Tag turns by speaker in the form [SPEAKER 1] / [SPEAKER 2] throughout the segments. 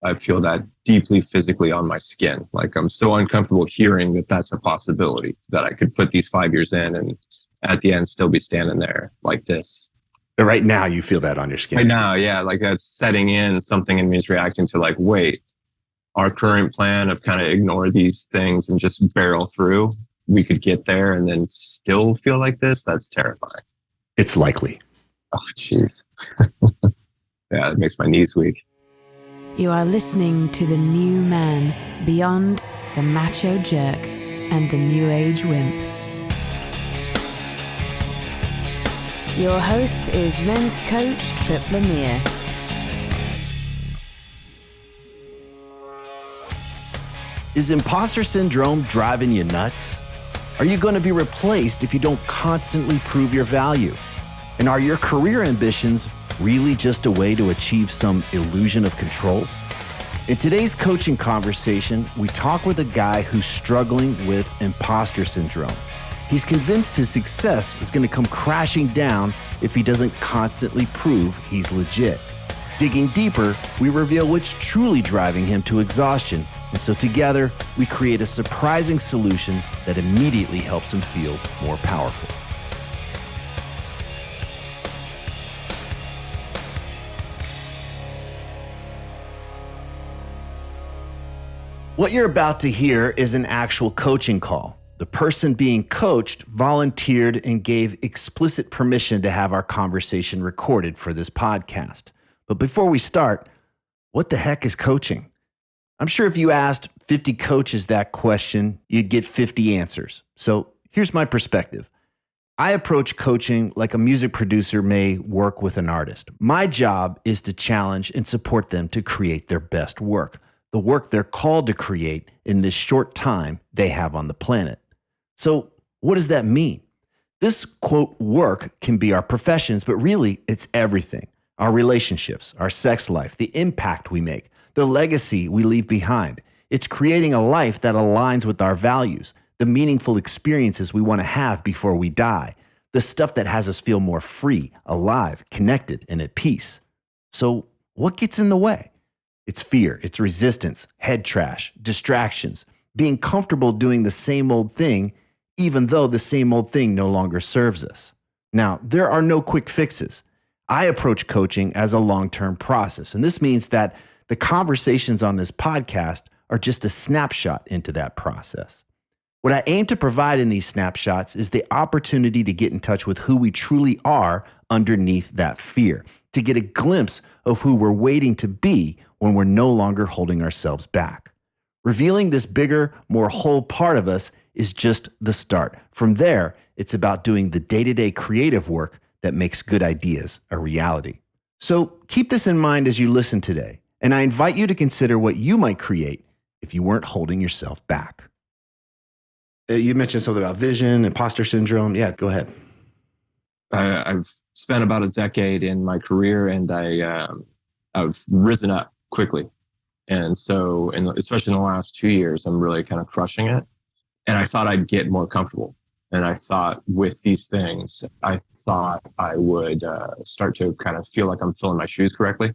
[SPEAKER 1] I feel that deeply physically on my skin. Like I'm so uncomfortable hearing that that's a possibility, that I could put these 5 years in and at the end still be standing there like this.
[SPEAKER 2] Right now, you feel that on your skin.
[SPEAKER 1] Right now, yeah, like that's setting in. Something in me is reacting to like, wait, our current plan of kind of ignore these things and just barrel through, we could get there and then still feel like this. That's terrifying.
[SPEAKER 2] It's likely.
[SPEAKER 1] Oh, jeez. Yeah, it makes my knees weak.
[SPEAKER 3] You are listening to The New Man, Beyond the Macho Jerk and the New Age Wimp. Your host is men's coach Tripp Lanier.
[SPEAKER 4] Is imposter syndrome driving you nuts? Are you going to be replaced if you don't constantly prove your value? And are your career ambitions really just a way to achieve some illusion of control? In today's coaching conversation, we talk with a guy who's struggling with imposter syndrome. He's convinced his success is going to come crashing down if he doesn't constantly prove he's legit. Digging deeper, we reveal what's truly driving him to exhaustion. And so together, we create a surprising solution that immediately helps him feel more powerful. What you're about to hear is an actual coaching call. The person being coached volunteered and gave explicit permission to have our conversation recorded for this podcast. But before we start, what the heck is coaching? I'm sure if you asked 50 coaches that question, you'd get 50 answers. So here's my perspective. I approach coaching like a music producer may work with an artist. My job is to challenge and support them to create their best work, the work they're called to create in this short time they have on the planet. So what does that mean? This, quote, work can be our professions, but really it's everything. Our relationships, our sex life, the impact we make, the legacy we leave behind. It's creating a life that aligns with our values, the meaningful experiences we want to have before we die, the stuff that has us feel more free, alive, connected, and at peace. So what gets in the way? It's fear, it's resistance, head trash, distractions, being comfortable doing the same old thing, even though the same old thing no longer serves us. Now, there are no quick fixes. I approach coaching as a long-term process, and this means that the conversations on this podcast are just a snapshot into that process. What I aim to provide in these snapshots is the opportunity to get in touch with who we truly are underneath that fear, to get a glimpse of who we're waiting to be when we're no longer holding ourselves back. Revealing this bigger, more whole part of us is just the start. From there, it's about doing the day-to-day creative work that makes good ideas a reality. So keep this in mind as you listen today, and I invite you to consider what you might create if you weren't holding yourself back.
[SPEAKER 2] You mentioned something about vision, imposter syndrome. Yeah, go ahead.
[SPEAKER 1] I've spent about a decade in my career, and I've risen up quickly. And so, especially in the last 2 years, I'm really kind of crushing it. And I thought I'd get more comfortable. And I thought with these things, I thought I would start to kind of feel like I'm filling my shoes correctly.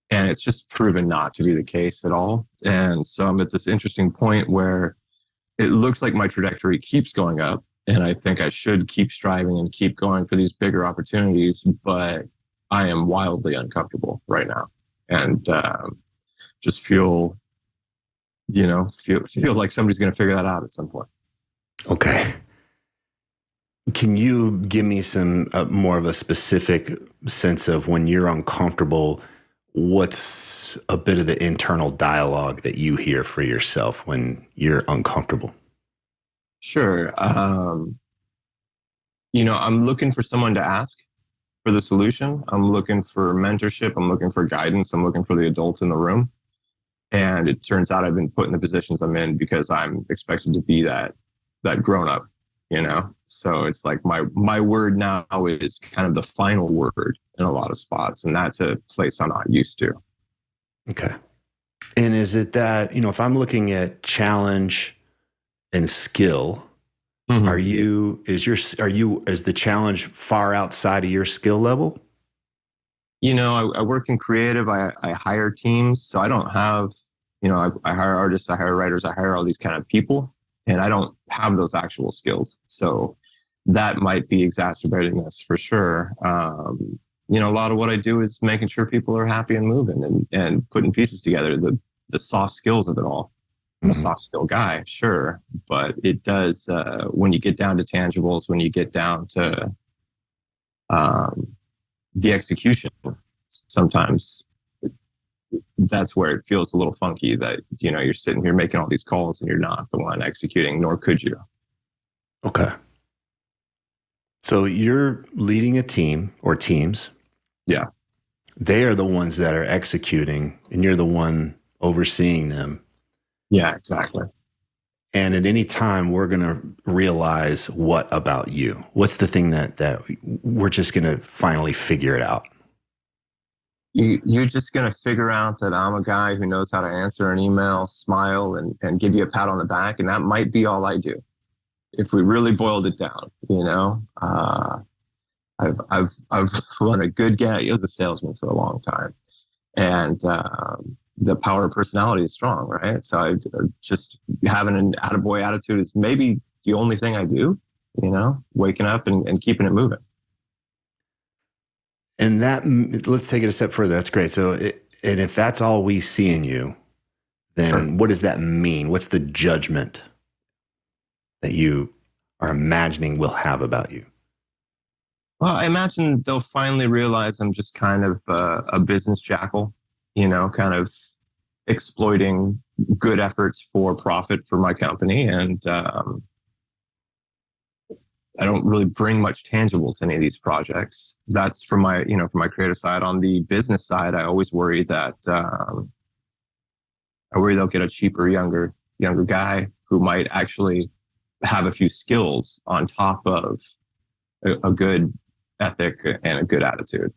[SPEAKER 1] And it's just proven not to be the case at all. And so I'm at this interesting point where it looks like my trajectory keeps going up. And I think I should keep striving and keep going for these bigger opportunities. But I am wildly uncomfortable right now. And just feel like somebody's going to figure that out at some point.
[SPEAKER 2] Okay. Can you give me some more of a specific sense of when you're uncomfortable, what's a bit of the internal dialogue that you hear for yourself when you're uncomfortable?
[SPEAKER 1] Sure. I'm looking for someone to ask for the solution. I'm looking for mentorship. I'm looking for guidance. I'm looking for the adult in the room. And it turns out I've been put in the positions I'm in because I'm expected to be that grown up, So it's like my word now is kind of the final word in a lot of spots. And that's a place I'm not used to.
[SPEAKER 2] Okay. And is it that, if I'm looking at challenge and skill, mm-hmm. Is the challenge far outside of your skill level?
[SPEAKER 1] I work in creative. I hire teams, so I don't have, I hire artists, I hire writers, I hire all these kind of people, and I don't have those actual skills. So that might be exacerbating this for sure. A lot of what I do is making sure people are happy and moving and putting pieces together, the soft skills of it all. I'm a soft skill guy, sure, but it does, when you get down to tangibles, when you get down to the execution, sometimes that's where it feels a little funky that, you're sitting here making all these calls and you're not the one executing, nor could you.
[SPEAKER 2] Okay. So you're leading a team or teams.
[SPEAKER 1] Yeah.
[SPEAKER 2] They are the ones that are executing and you're the one overseeing them.
[SPEAKER 1] Yeah, exactly.
[SPEAKER 2] And at any time, we're going to realize what about you? What's the thing that we're just going to finally figure it out?
[SPEAKER 1] You're just going to figure out that I'm a guy who knows how to answer an email, smile, and give you a pat on the back. And that might be all I do. If we really boiled it down, I've run a good gang. I was a salesman for a long time. And the power of personality is strong, right? So I just having an attaboy attitude is maybe the only thing I do, waking up and keeping it moving.
[SPEAKER 2] And let's take it a step further. That's great. So, and if that's all we see in you, then sure. What does that mean? What's the judgment that you are imagining we'll have about you?
[SPEAKER 1] Well, I imagine they'll finally realize I'm just kind of a business jackal, kind of exploiting good efforts for profit for my company. And I don't really bring much tangible to any of these projects. That's from my creative side. On the business side, I always worry that they'll get a cheaper, younger guy who might actually have a few skills on top of a good ethic and a good attitude.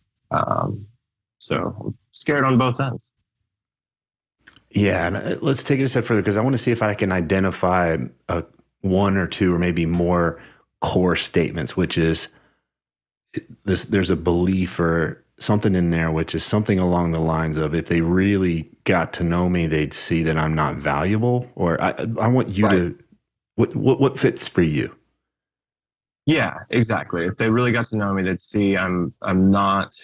[SPEAKER 1] So I'm scared on both ends.
[SPEAKER 2] Yeah, and let's take it a step further because I want to see if I can identify one or two or maybe more core statements, which is there's a belief or something in there, which is something along the lines of if they really got to know me, they'd see that I'm not valuable. Or I want you to, what fits for you?
[SPEAKER 1] Yeah, exactly. If they really got to know me, they'd see I'm not,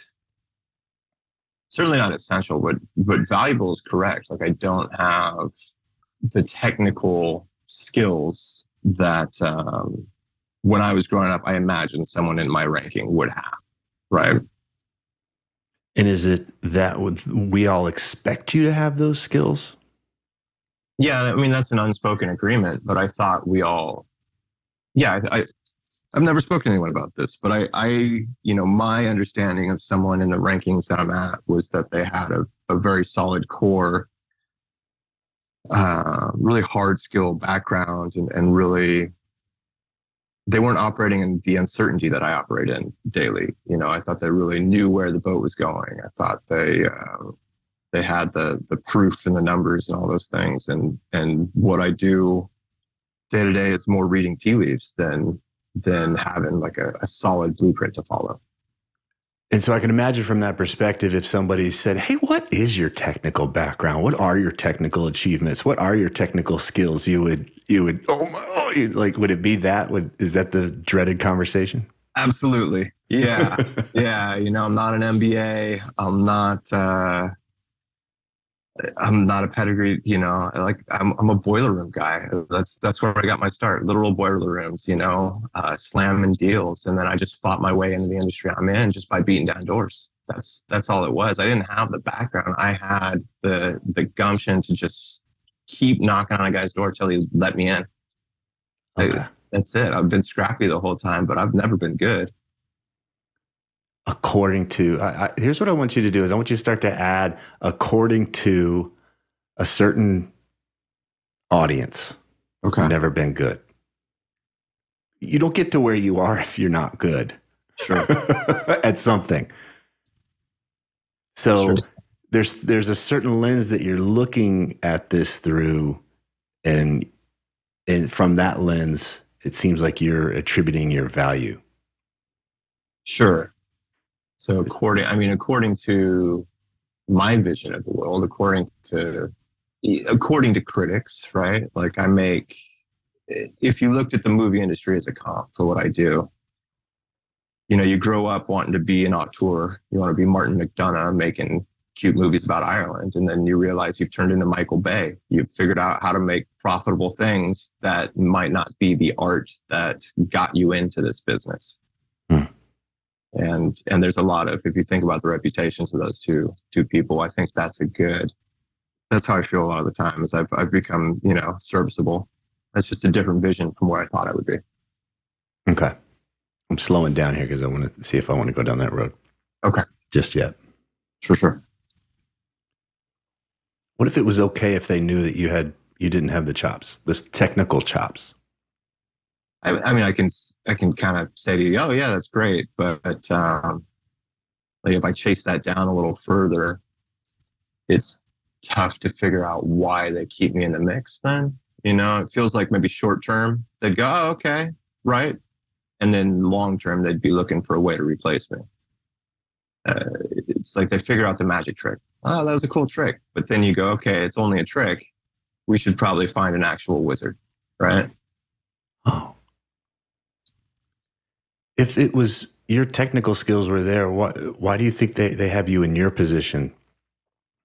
[SPEAKER 1] certainly not essential, but valuable is correct. Like I don't have the technical skills that when I was growing up, I imagined someone in my ranking would have, right?
[SPEAKER 2] And is it that we all expect you to have those skills?
[SPEAKER 1] Yeah, I mean, that's an unspoken agreement, but I thought we all, I've never spoken to anyone about this, but I my understanding of someone in the rankings that I'm at was that they had a very solid core, really hard skill background and really, they weren't operating in the uncertainty that I operate in daily. I thought they really knew where the boat was going. I thought they had the proof and the numbers and all those things. And what I do day to day is more reading tea leaves than having like a solid blueprint to follow.
[SPEAKER 2] And so I can imagine from that perspective, if somebody said, hey, what is your technical background? What are your technical achievements? What are your technical skills? You would, would it be that? Is that the dreaded conversation?
[SPEAKER 1] Absolutely. Yeah. Yeah. I'm not an MBA. I'm not a pedigree, I'm a boiler room guy. That's where I got my start. Literal boiler rooms, slamming deals. And then I just fought my way into the industry I'm in just by beating down doors. That's all it was. I didn't have the background. I had the gumption to just keep knocking on a guy's door till he let me in.
[SPEAKER 2] Okay.
[SPEAKER 1] That's it. I've been scrappy the whole time, but I've never been good.
[SPEAKER 2] According to, here's what I want you to do is I want you to start to add according to a certain audience.
[SPEAKER 1] Okay.
[SPEAKER 2] Never been good. You don't get to where you are if you're not good.
[SPEAKER 1] Sure.
[SPEAKER 2] At something. So
[SPEAKER 1] sure.
[SPEAKER 2] there's a certain lens that you're looking at this through, and from that lens, it seems like you're attributing your value.
[SPEAKER 1] Sure. So according to my vision of the world, according to critics, right? Like if you looked at the movie industry as a comp for what I do, you grow up wanting to be an auteur. You want to be Martin McDonagh making cute movies about Ireland. And then you realize you've turned into Michael Bay. You've figured out how to make profitable things that might not be the art that got you into this business. And there's a lot of, if you think about the reputations of those two people, I think that's how I feel a lot of the time is I've become, serviceable. That's just a different vision from where I thought I would be.
[SPEAKER 2] Okay. I'm slowing down here because I want to see if I want to go down that road.
[SPEAKER 1] Okay.
[SPEAKER 2] Just yet.
[SPEAKER 1] Sure.
[SPEAKER 2] What if it was okay if they knew that you didn't have the chops, this technical chops?
[SPEAKER 1] I can kind of say to you, oh yeah, that's great. But like if I chase that down a little further, it's tough to figure out why they keep me in the mix then. It feels like maybe short term, they'd go, oh, okay, right. And then long term, they'd be looking for a way to replace me. It's like they figure out the magic trick. Oh, that was a cool trick. But then you go, okay, it's only a trick. We should probably find an actual wizard, right?
[SPEAKER 2] Oh. If it was your technical skills were there, why do you think they have you in your position?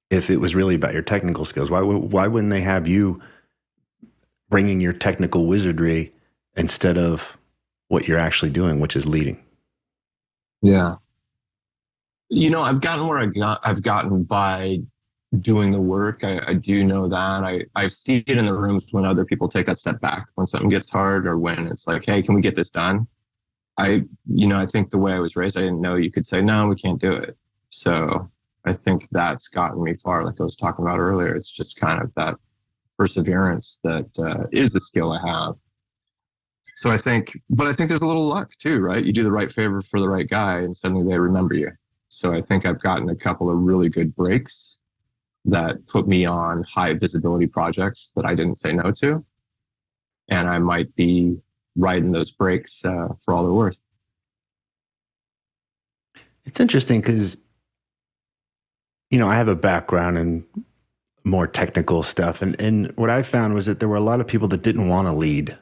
[SPEAKER 2] If it was really about your technical skills, why wouldn't they have you bringing your technical wizardry instead of what you're actually doing, which is leading?
[SPEAKER 1] Yeah. I've gotten where I've gotten by doing the work. I do know that. I see it in the rooms when other people take that step back, when something gets hard or when it's like, hey, can we get this done? I think the way I was raised, I didn't know you could say, no, we can't do it. So I think that's gotten me far. Like I was talking about earlier, it's just kind of that perseverance that is a skill I have. So I think there's a little luck too, right? You do the right favor for the right guy and suddenly they remember you. So I think I've gotten a couple of really good breaks that put me on high visibility projects that I didn't say no to. And I might be riding those breaks for all they're worth.
[SPEAKER 2] It's interesting because, I have a background in more technical stuff. And what I found was that there were a lot of people that didn't want to lead.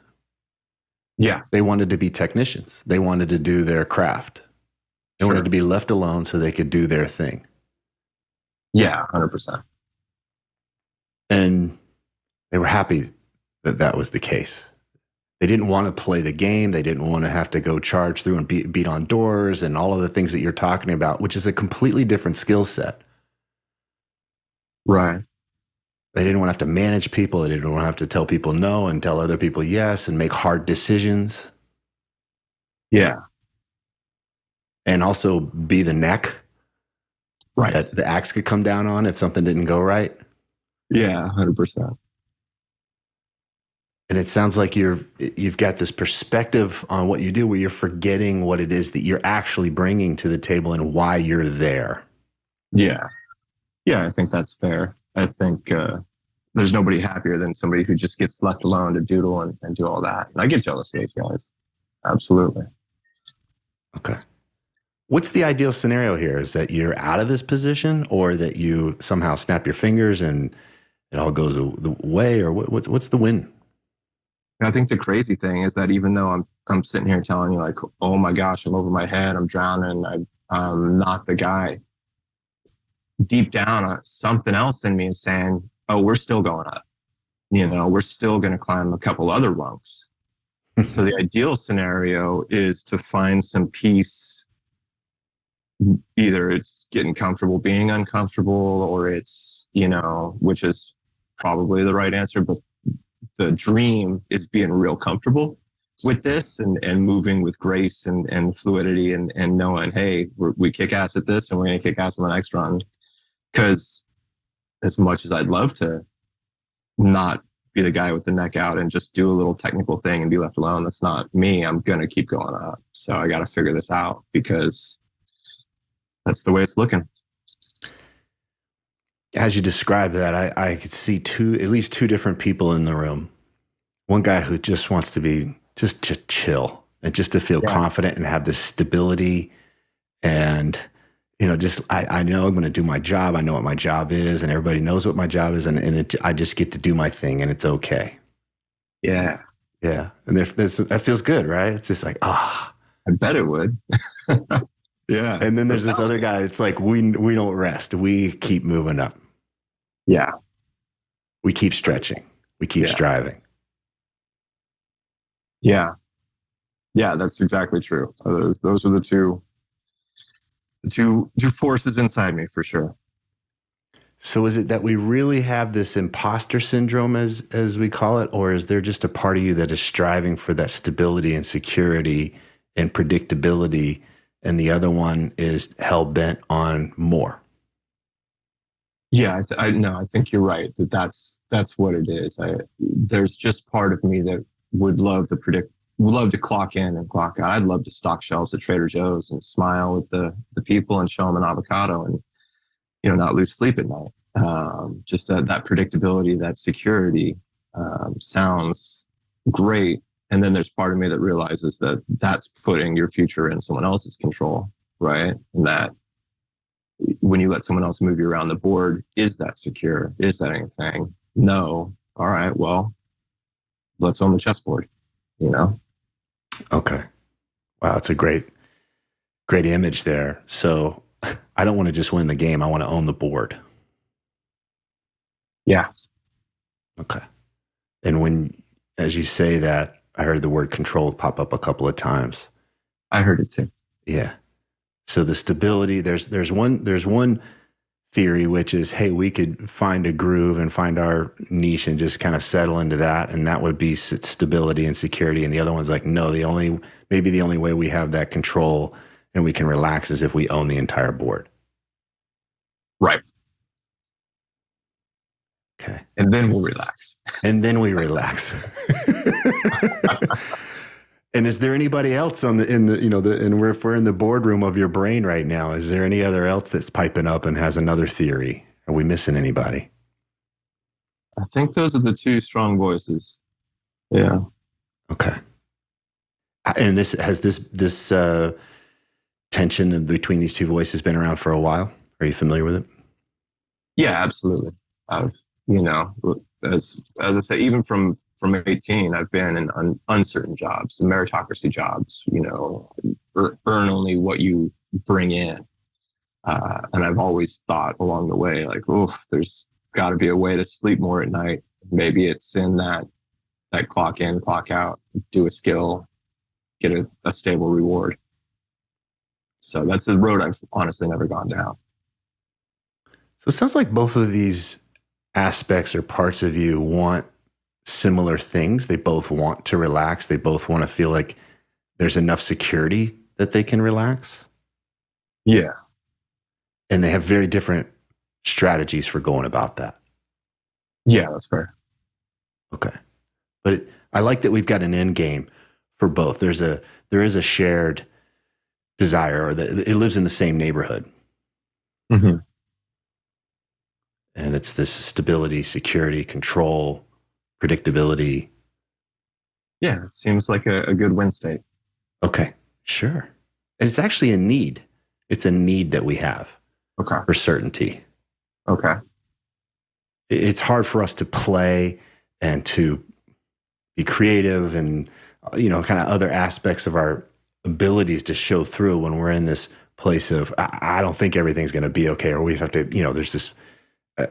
[SPEAKER 1] Yeah.
[SPEAKER 2] They wanted to be technicians. They wanted to do their craft. They wanted to be left alone so they could do their thing.
[SPEAKER 1] Yeah, 100%.
[SPEAKER 2] And they were happy that that was the case. They didn't want to play the game. They didn't want to have to go charge through and beat on doors and all of the things that you're talking about, which is a completely different skill set.
[SPEAKER 1] Right.
[SPEAKER 2] They didn't want to have to manage people. They didn't want to have to tell people no and tell other people yes and make hard decisions.
[SPEAKER 1] Yeah.
[SPEAKER 2] And also be the neck
[SPEAKER 1] right
[SPEAKER 2] that the axe could come down on if something didn't go right.
[SPEAKER 1] Yeah, 100%.
[SPEAKER 2] And it sounds like you've got this perspective on what you do where you're forgetting what it is that you're actually bringing to the table and why you're there.
[SPEAKER 1] Yeah. Yeah, I think that's fair. I think there's nobody happier than somebody who just gets left alone to doodle and do all that. And I get jealous of those guys. Absolutely.
[SPEAKER 2] Okay. What's the ideal scenario here? Is that you're out of this position or that you somehow snap your fingers and it all goes the way, or what's the win?
[SPEAKER 1] I think the crazy thing is that even though I'm sitting here telling you like, oh my gosh, I'm over my head, I'm drowning, I'm not the guy. Deep down, something else in me is saying, oh, we're still going up. We're still going to climb a couple other rungs. So the ideal scenario is to find some peace. Either it's getting comfortable being uncomfortable, or it's, which is probably the right answer, but the dream is being real comfortable with this and moving with grace and fluidity and knowing, hey, we kick ass at this and we're going to kick ass on the next run. Because as much as I'd love to not be the guy with the neck out and just do a little technical thing and be left alone, that's not me. I'm going to keep going up. So I got to figure this out because that's the way it's looking.
[SPEAKER 2] As you describe that, I could see at least two different people in the room. One guy who just wants to be just to chill and just to feel confident and have this stability and just I know I'm going to do my job. I know what my job is, and everybody knows what my job is, and I just get to do my thing, and it's okay.
[SPEAKER 1] Yeah.
[SPEAKER 2] Yeah, and that feels good, right? It's just like,
[SPEAKER 1] I bet it would. Yeah.
[SPEAKER 2] And then there's this other guy. It's like we don't rest. We keep moving up.
[SPEAKER 1] Yeah.
[SPEAKER 2] We keep stretching. We keep striving.
[SPEAKER 1] Yeah. Yeah, that's exactly true. Those are the two forces inside me for sure.
[SPEAKER 2] So is it that we really have this imposter syndrome, as we call it, or is there just a part of you that is striving for that stability and security and predictability, and the other one is hell bent on more?
[SPEAKER 1] Yeah, I think you're right. That's what it is. There's just part of me that would love to clock in and clock out. I'd love to stock shelves at Trader Joe's and smile at the people and show them an avocado and, not lose sleep at night. Just that predictability, that security sounds great. And then there's part of me that realizes that that's putting your future in someone else's control, right? And that when you let someone else move you around the board, is that secure? Is that anything? No. All right, well, let's own the chessboard,
[SPEAKER 2] Okay. Wow, it's a great image there. So I don't want to just win the game. I want to own the board.
[SPEAKER 1] Yeah.
[SPEAKER 2] Okay. And as you say that, I heard the word control pop up a couple of times.
[SPEAKER 1] I heard it too.
[SPEAKER 2] Yeah. So the stability, there's one theory, which is, hey, we could find a groove and find our niche and just kind of settle into that. And that would be stability and security. And the other one's like, no, maybe the only way we have that control and we can relax is if we own the entire board.
[SPEAKER 1] Right.
[SPEAKER 2] Okay.
[SPEAKER 1] And then we'll relax.
[SPEAKER 2] And then we relax. And is there anybody else if we're in the boardroom of your brain right now, is there any other else that's piping up and has another theory? Are we missing anybody?
[SPEAKER 1] I think those are the two strong voices. Yeah.
[SPEAKER 2] Okay. And this tension between these two voices been around for a while? Are you familiar with it?
[SPEAKER 1] Yeah, absolutely. As I say, even from 18, I've been in uncertain jobs, meritocracy jobs, earn only what you bring in. And I've always thought along the way, like, there's got to be a way to sleep more at night. Maybe it's in that clock in, clock out, do a skill, get a stable reward. So that's the road I've honestly never gone down.
[SPEAKER 2] So it sounds like both of these aspects or parts of you want similar things. They both want to relax. They both want to feel like there's enough security that they can relax.
[SPEAKER 1] Yeah.
[SPEAKER 2] And they have very different strategies for going about that.
[SPEAKER 1] Yeah, that's fair.
[SPEAKER 2] Okay. But I like that we've got an end game for both. There is a shared desire, or that it lives in the same neighborhood.
[SPEAKER 1] Mm-hmm.
[SPEAKER 2] And it's this stability, security, control, predictability.
[SPEAKER 1] Yeah, it seems like a good win state.
[SPEAKER 2] Okay, sure. And it's actually a need. It's a need that we have.
[SPEAKER 1] Okay.
[SPEAKER 2] For certainty.
[SPEAKER 1] Okay.
[SPEAKER 2] It's hard for us to play and to be creative and, kind of other aspects of our abilities to show through when we're in this place of, I don't think everything's going to be okay, or we have to, there's this,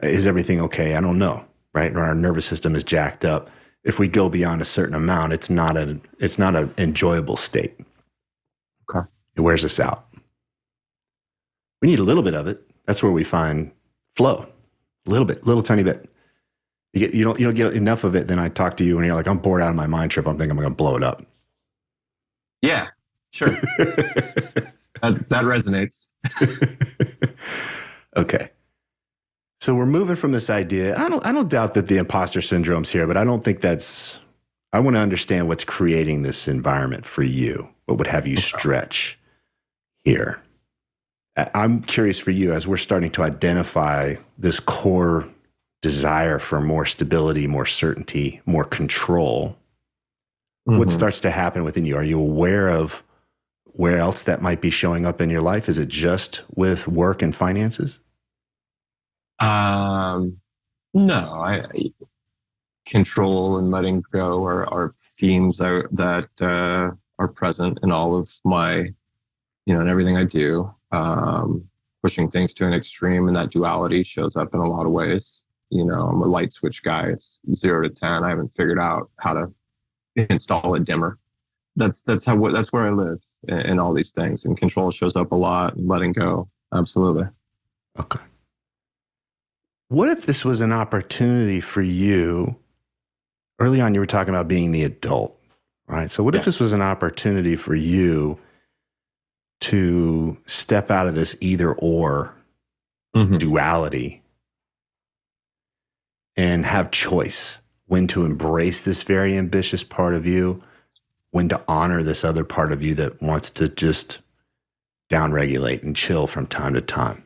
[SPEAKER 2] is everything okay? I don't know, right? And our nervous system is jacked up. If we go beyond a certain amount, it's not an enjoyable state.
[SPEAKER 1] Okay.
[SPEAKER 2] It wears us out. We need a little bit of it. That's where we find flow. A little tiny bit. You don't get enough of it, then I talk to you and you're like, I'm bored out of my mind trip. I'm thinking I'm going to blow it up.
[SPEAKER 1] Yeah, sure. that resonates.
[SPEAKER 2] Okay. So we're moving from this idea. I don't doubt that the imposter syndrome's here, but I don't think I want to understand what's creating this environment for you. What would have you stretch here? I'm curious for you, as we're starting to identify this core desire for more stability, more certainty, more control. Mm-hmm. What starts to happen within you? Are you aware of where else that might be showing up in your life? Is it just with work and finances?
[SPEAKER 1] No, control and letting go are themes that are present in all of my, in everything I do. Pushing things to an extreme, and that duality shows up in a lot of ways. I'm a light switch guy. It's 0 to 10. I haven't figured out how to install a dimmer. That's where I live in all these things. And control shows up a lot, and letting go. Absolutely.
[SPEAKER 2] Okay. What if this was an opportunity for you? Early on, you were talking about being the adult, right? So what if this was an opportunity for you to step out of this either or duality and have choice, when to embrace this very ambitious part of you, when to honor this other part of you that wants to just downregulate and chill from time to time?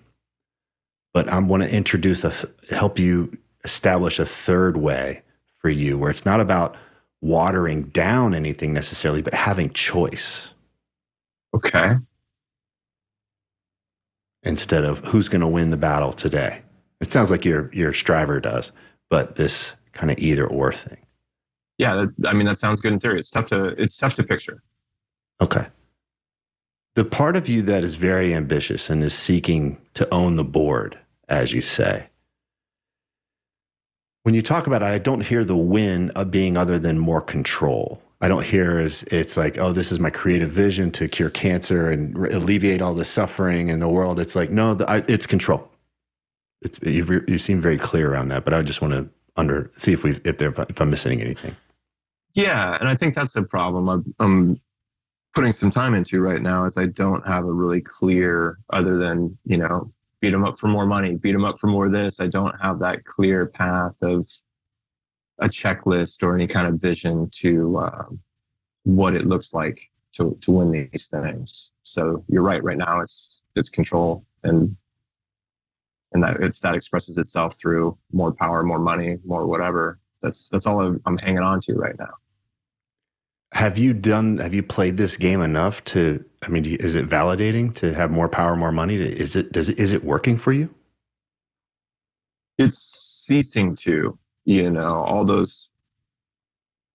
[SPEAKER 2] But I want to introduce help you establish a third way for you, where it's not about watering down anything necessarily, but having choice.
[SPEAKER 1] Okay.
[SPEAKER 2] Instead of who's going to win the battle today. It sounds like your striver does, but this kind of either or thing.
[SPEAKER 1] Yeah, that sounds good in theory. It's tough to picture.
[SPEAKER 2] Okay. The part of you that is very ambitious and is seeking to own the board, as you say, when you talk about it, I don't hear the win of being other than more control. I don't hear it's like, oh, this is my creative vision to cure cancer and alleviate all the suffering in the world. It's like, no, it's control. You seem very clear around that, but I just want to see if I'm missing anything.
[SPEAKER 1] Yeah, and I think that's a problem I'm putting some time into right now, is I don't have a really clear, other than, beat them up for more money, beat them up for more this. I don't have that clear path of a checklist or any kind of vision to what it looks like to win these things. So you're right. Right now, it's control, and that expresses itself through more power, more money, more whatever. That's all I'm hanging on to right now.
[SPEAKER 2] Have you played this game enough to? I mean, is it validating to have more power, more money? Is it working for you?
[SPEAKER 1] It's ceasing to. All those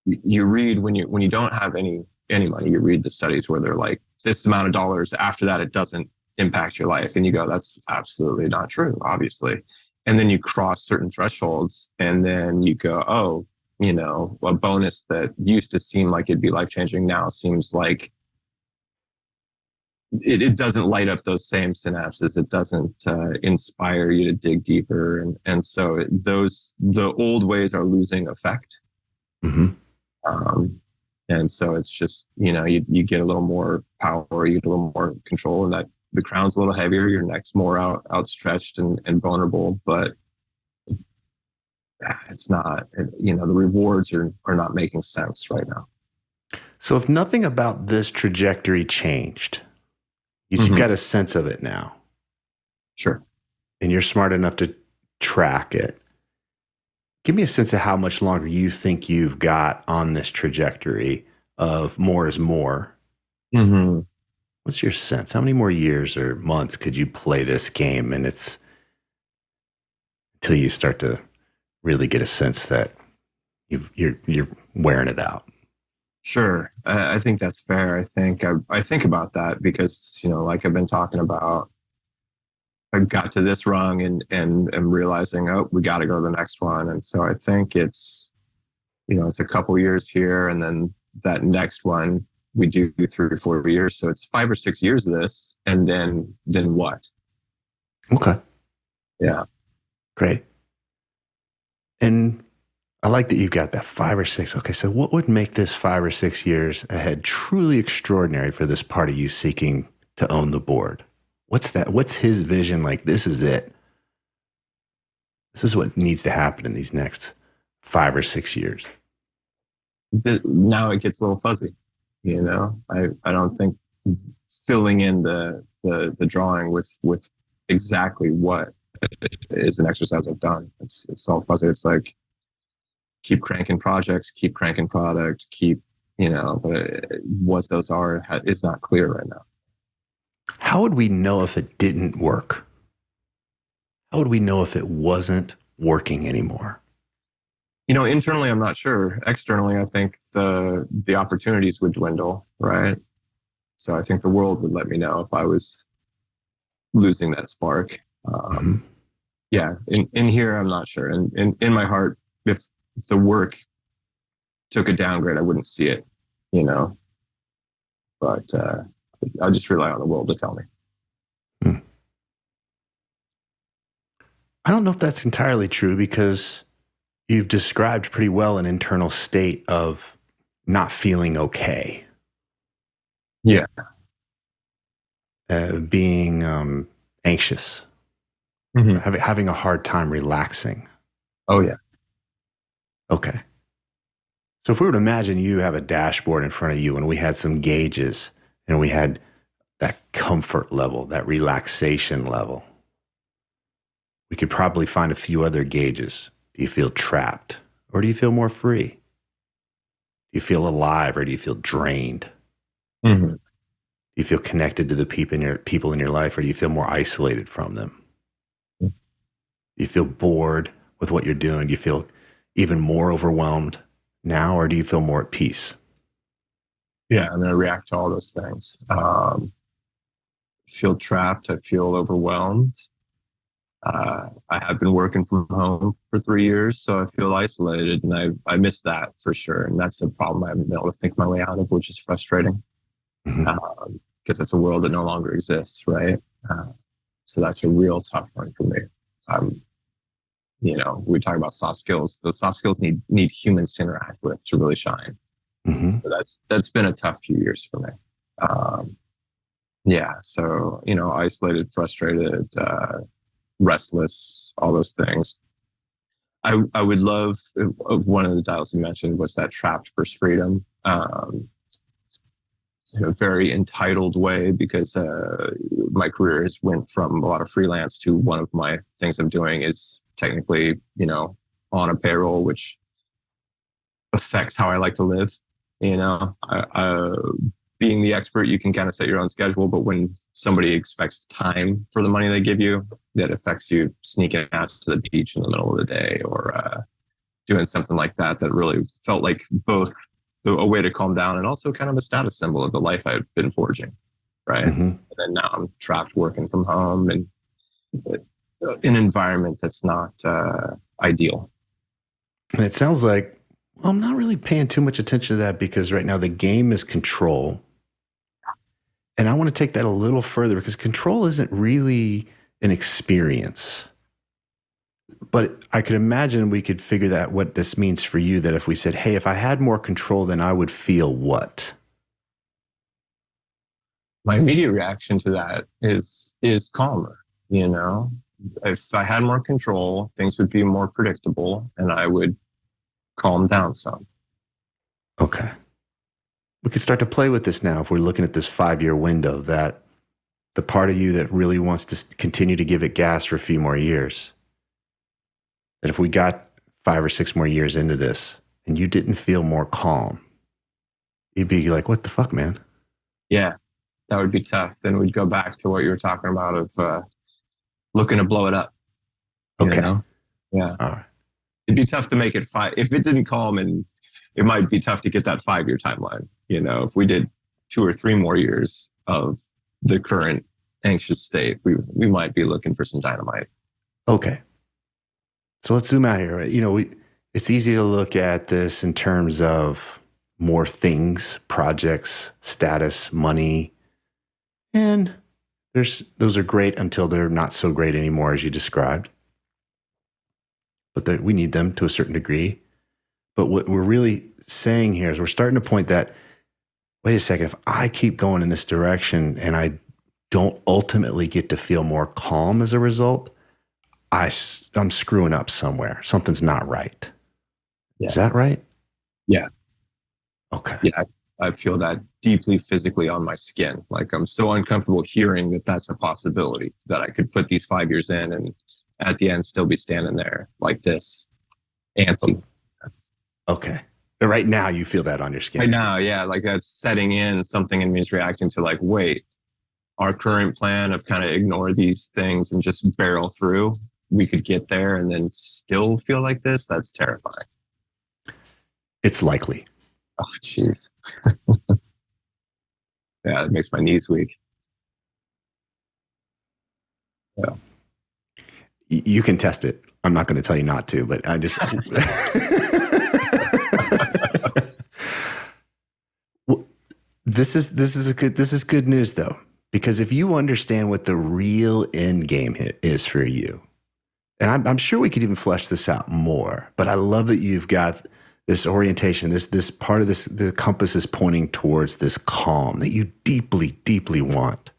[SPEAKER 1] you read when you don't have any money. You read the studies where they're like, this amount of dollars. After that, it doesn't impact your life, and you go, that's absolutely not true, obviously. And then you cross certain thresholds, and then you go, oh, a bonus that used to seem like it'd be life-changing now seems like it doesn't light up those same synapses. It doesn't inspire you to dig deeper. And so the old ways are losing effect. And so it's just, you get a little more power, you get a little more control, and that the crown's a little heavier, your neck's more outstretched and vulnerable, but it's not, the rewards are not making sense right now.
[SPEAKER 2] So if nothing about this trajectory changed, you've got a sense of it now.
[SPEAKER 1] Sure.
[SPEAKER 2] And you're smart enough to track it. Give me a sense of how much longer you think you've got on this trajectory of more is more. What's your sense? How many more years or months could you play this game, and it's until you start to really get a sense that you're wearing it out?
[SPEAKER 1] Sure. I think that's fair. I think about that because, like I've been talking about, I got to this rung and am realizing, oh, we got to go to the next one. And so I think it's a couple years here, and then that next one we do 3 or 4 years. So it's 5 or 6 years of this, and then what?
[SPEAKER 2] Okay.
[SPEAKER 1] Yeah.
[SPEAKER 2] Great. And I like that you've got that 5 or 6. Okay, so what would make this 5 or 6 years ahead truly extraordinary for this part of you seeking to own the board? What's that? What's his vision? Like, this is it. This is what needs to happen in these next 5 or 6 years.
[SPEAKER 1] Now it gets a little fuzzy. I don't think filling in the drawing with exactly what is an exercise I've done. It's all fuzzy. It's like keep cranking projects, keep cranking product, keep but what those are is not clear right now.
[SPEAKER 2] How would we know if it didn't work? How would we know if it wasn't working anymore?
[SPEAKER 1] Internally, I'm not sure. Externally, I think the opportunities would dwindle, right? So I think the world would let me know if I was losing that spark. Yeah, in here, I'm not sure. And in my heart, if the work took a downgrade, I wouldn't see it, but I'll just rely on the world to tell me.
[SPEAKER 2] I don't know if that's entirely true, because you've described pretty well an internal state of not feeling okay.
[SPEAKER 1] Yeah.
[SPEAKER 2] Being anxious, having a hard time relaxing.
[SPEAKER 1] Oh, yeah.
[SPEAKER 2] Okay. So if we were to imagine you have a dashboard in front of you and we had some gauges and we had that comfort level, that relaxation level, we could probably find a few other gauges. Do you feel trapped, or do you feel more free? Do you feel alive, or do you feel drained? Do you feel connected to the people in your life, or do you feel more isolated from them? Do you feel bored with what you're doing? Do you feel even more overwhelmed now, or do you feel more at peace?
[SPEAKER 1] Yeah, I'm going to react to all those things. I feel trapped. I feel overwhelmed. I have been working from home for 3 years, so I feel isolated, and I miss that for sure. And that's a problem I haven't been able to think my way out of, which is frustrating, because it's a world that no longer exists, right? So that's a real tough one for me. We talk about soft skills. Those soft skills need humans to interact with to really shine. So that's been a tough few years for me. Yeah, so isolated, frustrated, restless, all those things. I would love, one of the dials you mentioned was that trapped versus freedom, in a very entitled way, because my career has went from a lot of freelance to one of my things I'm doing is technically, on a payroll, which affects how I like to live. Being the expert, you can kind of set your own schedule, but when somebody expects time for the money they give you, that affects you sneaking out to the beach in the middle of the day, or doing something like that really felt like both a way to calm down and also kind of a status symbol of the life I've been forging, right? And then now I'm trapped working from home and an environment that's not ideal.
[SPEAKER 2] And it sounds like, well, I'm not really paying too much attention to that, because right now the game is control. And I want to take that a little further, because control isn't really an experience. But I could imagine we could figure out what this means for you, that if we said, hey, if I had more control, then I would feel what?
[SPEAKER 1] My immediate reaction to that is calmer. If I had more control, things would be more predictable and I would calm down some.
[SPEAKER 2] Okay. We could start to play with this now if we're looking at this 5-year window, that the part of you that really wants to continue to give it gas for a few more years, that if we got 5 or 6 more years into this and you didn't feel more calm, you'd be like, what the fuck, man?
[SPEAKER 1] Yeah, that would be tough. Then we'd go back to what you were talking about of looking to blow it up.
[SPEAKER 2] Okay.
[SPEAKER 1] Yeah.
[SPEAKER 2] All right.
[SPEAKER 1] It'd be tough to make it 5. If it didn't calm, and it might be tough to get that 5-year timeline. If we did 2 or 3 more years of the current anxious state, we might be looking for some dynamite.
[SPEAKER 2] Okay. So let's zoom out here. It's easy to look at this in terms of more things, projects, status, money. And those are great until they're not so great anymore, as you described. But we need them to a certain degree. But what we're really saying here is we're starting to point that, wait a second, if I keep going in this direction and I don't ultimately get to feel more calm as a result, I'm screwing up somewhere. Something's not right. Yeah. Is that right?
[SPEAKER 1] Yeah.
[SPEAKER 2] Okay.
[SPEAKER 1] Yeah, I feel that deeply physically on my skin. Like, I'm so uncomfortable hearing that that's a possibility, that I could put these 5 years in and at the end still be standing there like this, antsy.
[SPEAKER 2] Okay. Right now, you feel that on your skin.
[SPEAKER 1] Right now, yeah, like that's setting in. Something in me is reacting to like, wait, our current plan of kind of ignore these things and just barrel through, we could get there and then still feel like this. That's terrifying.
[SPEAKER 2] It's likely.
[SPEAKER 1] Oh, jeez. Yeah, it makes my knees weak. Yeah.
[SPEAKER 2] You can test it. I'm not going to tell you not to, but I just. Well, this is good news though, because if you understand what the real end game is for you, and I'm sure we could even flesh this out more, but I love that you've got this orientation, this part of this, the compass is pointing towards this calm that you deeply, deeply want.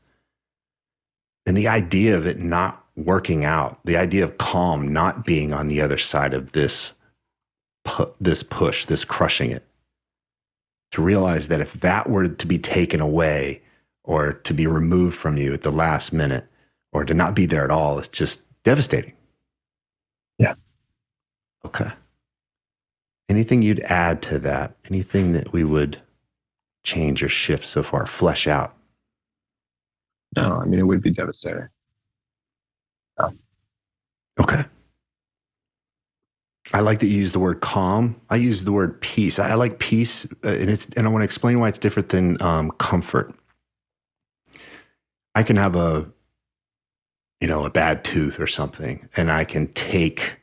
[SPEAKER 2] And the idea of it not working out, the idea of calm not being on the other side of this push, this crushing it, to realize that if that were to be taken away or to be removed from you at the last minute or to not be there at all, it's just devastating.
[SPEAKER 1] Yeah.
[SPEAKER 2] Okay. Anything you'd add to that? Anything that we would change or shift so far, flesh out?
[SPEAKER 1] No, I mean, it would be devastating. No.
[SPEAKER 2] Okay. I like that you use the word calm. I use the word peace. I like peace, and I want to explain why it's different than comfort. I can have a bad tooth or something, and I can drink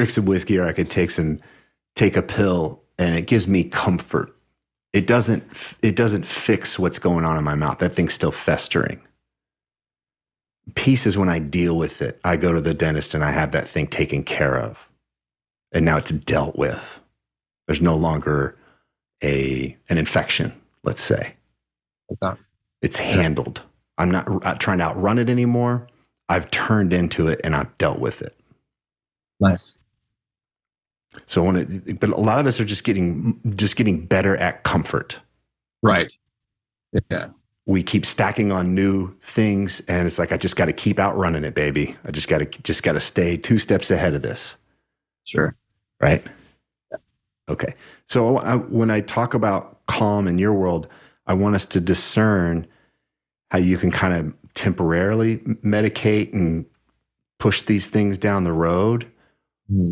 [SPEAKER 2] some whiskey, or I could take a pill, and it gives me comfort. It doesn't fix what's going on in my mouth. That thing's still festering. Peace is when I deal with it. I go to the dentist and I have that thing taken care of. And now it's dealt with. There's no longer an infection, let's say.
[SPEAKER 1] Okay.
[SPEAKER 2] It's handled. I'm not trying to outrun it anymore. I've turned into it and I've dealt with it.
[SPEAKER 1] Nice.
[SPEAKER 2] So but a lot of us are just getting better at comfort.
[SPEAKER 1] Right. Yeah.
[SPEAKER 2] We keep stacking on new things, and it's like I just got to keep outrunning it, baby. I just got to stay 2 steps ahead of this.
[SPEAKER 1] Sure.
[SPEAKER 2] Right? Yeah. Okay. So when I talk about calm in your world, I want us to discern how you can kind of temporarily medicate and push these things down the road,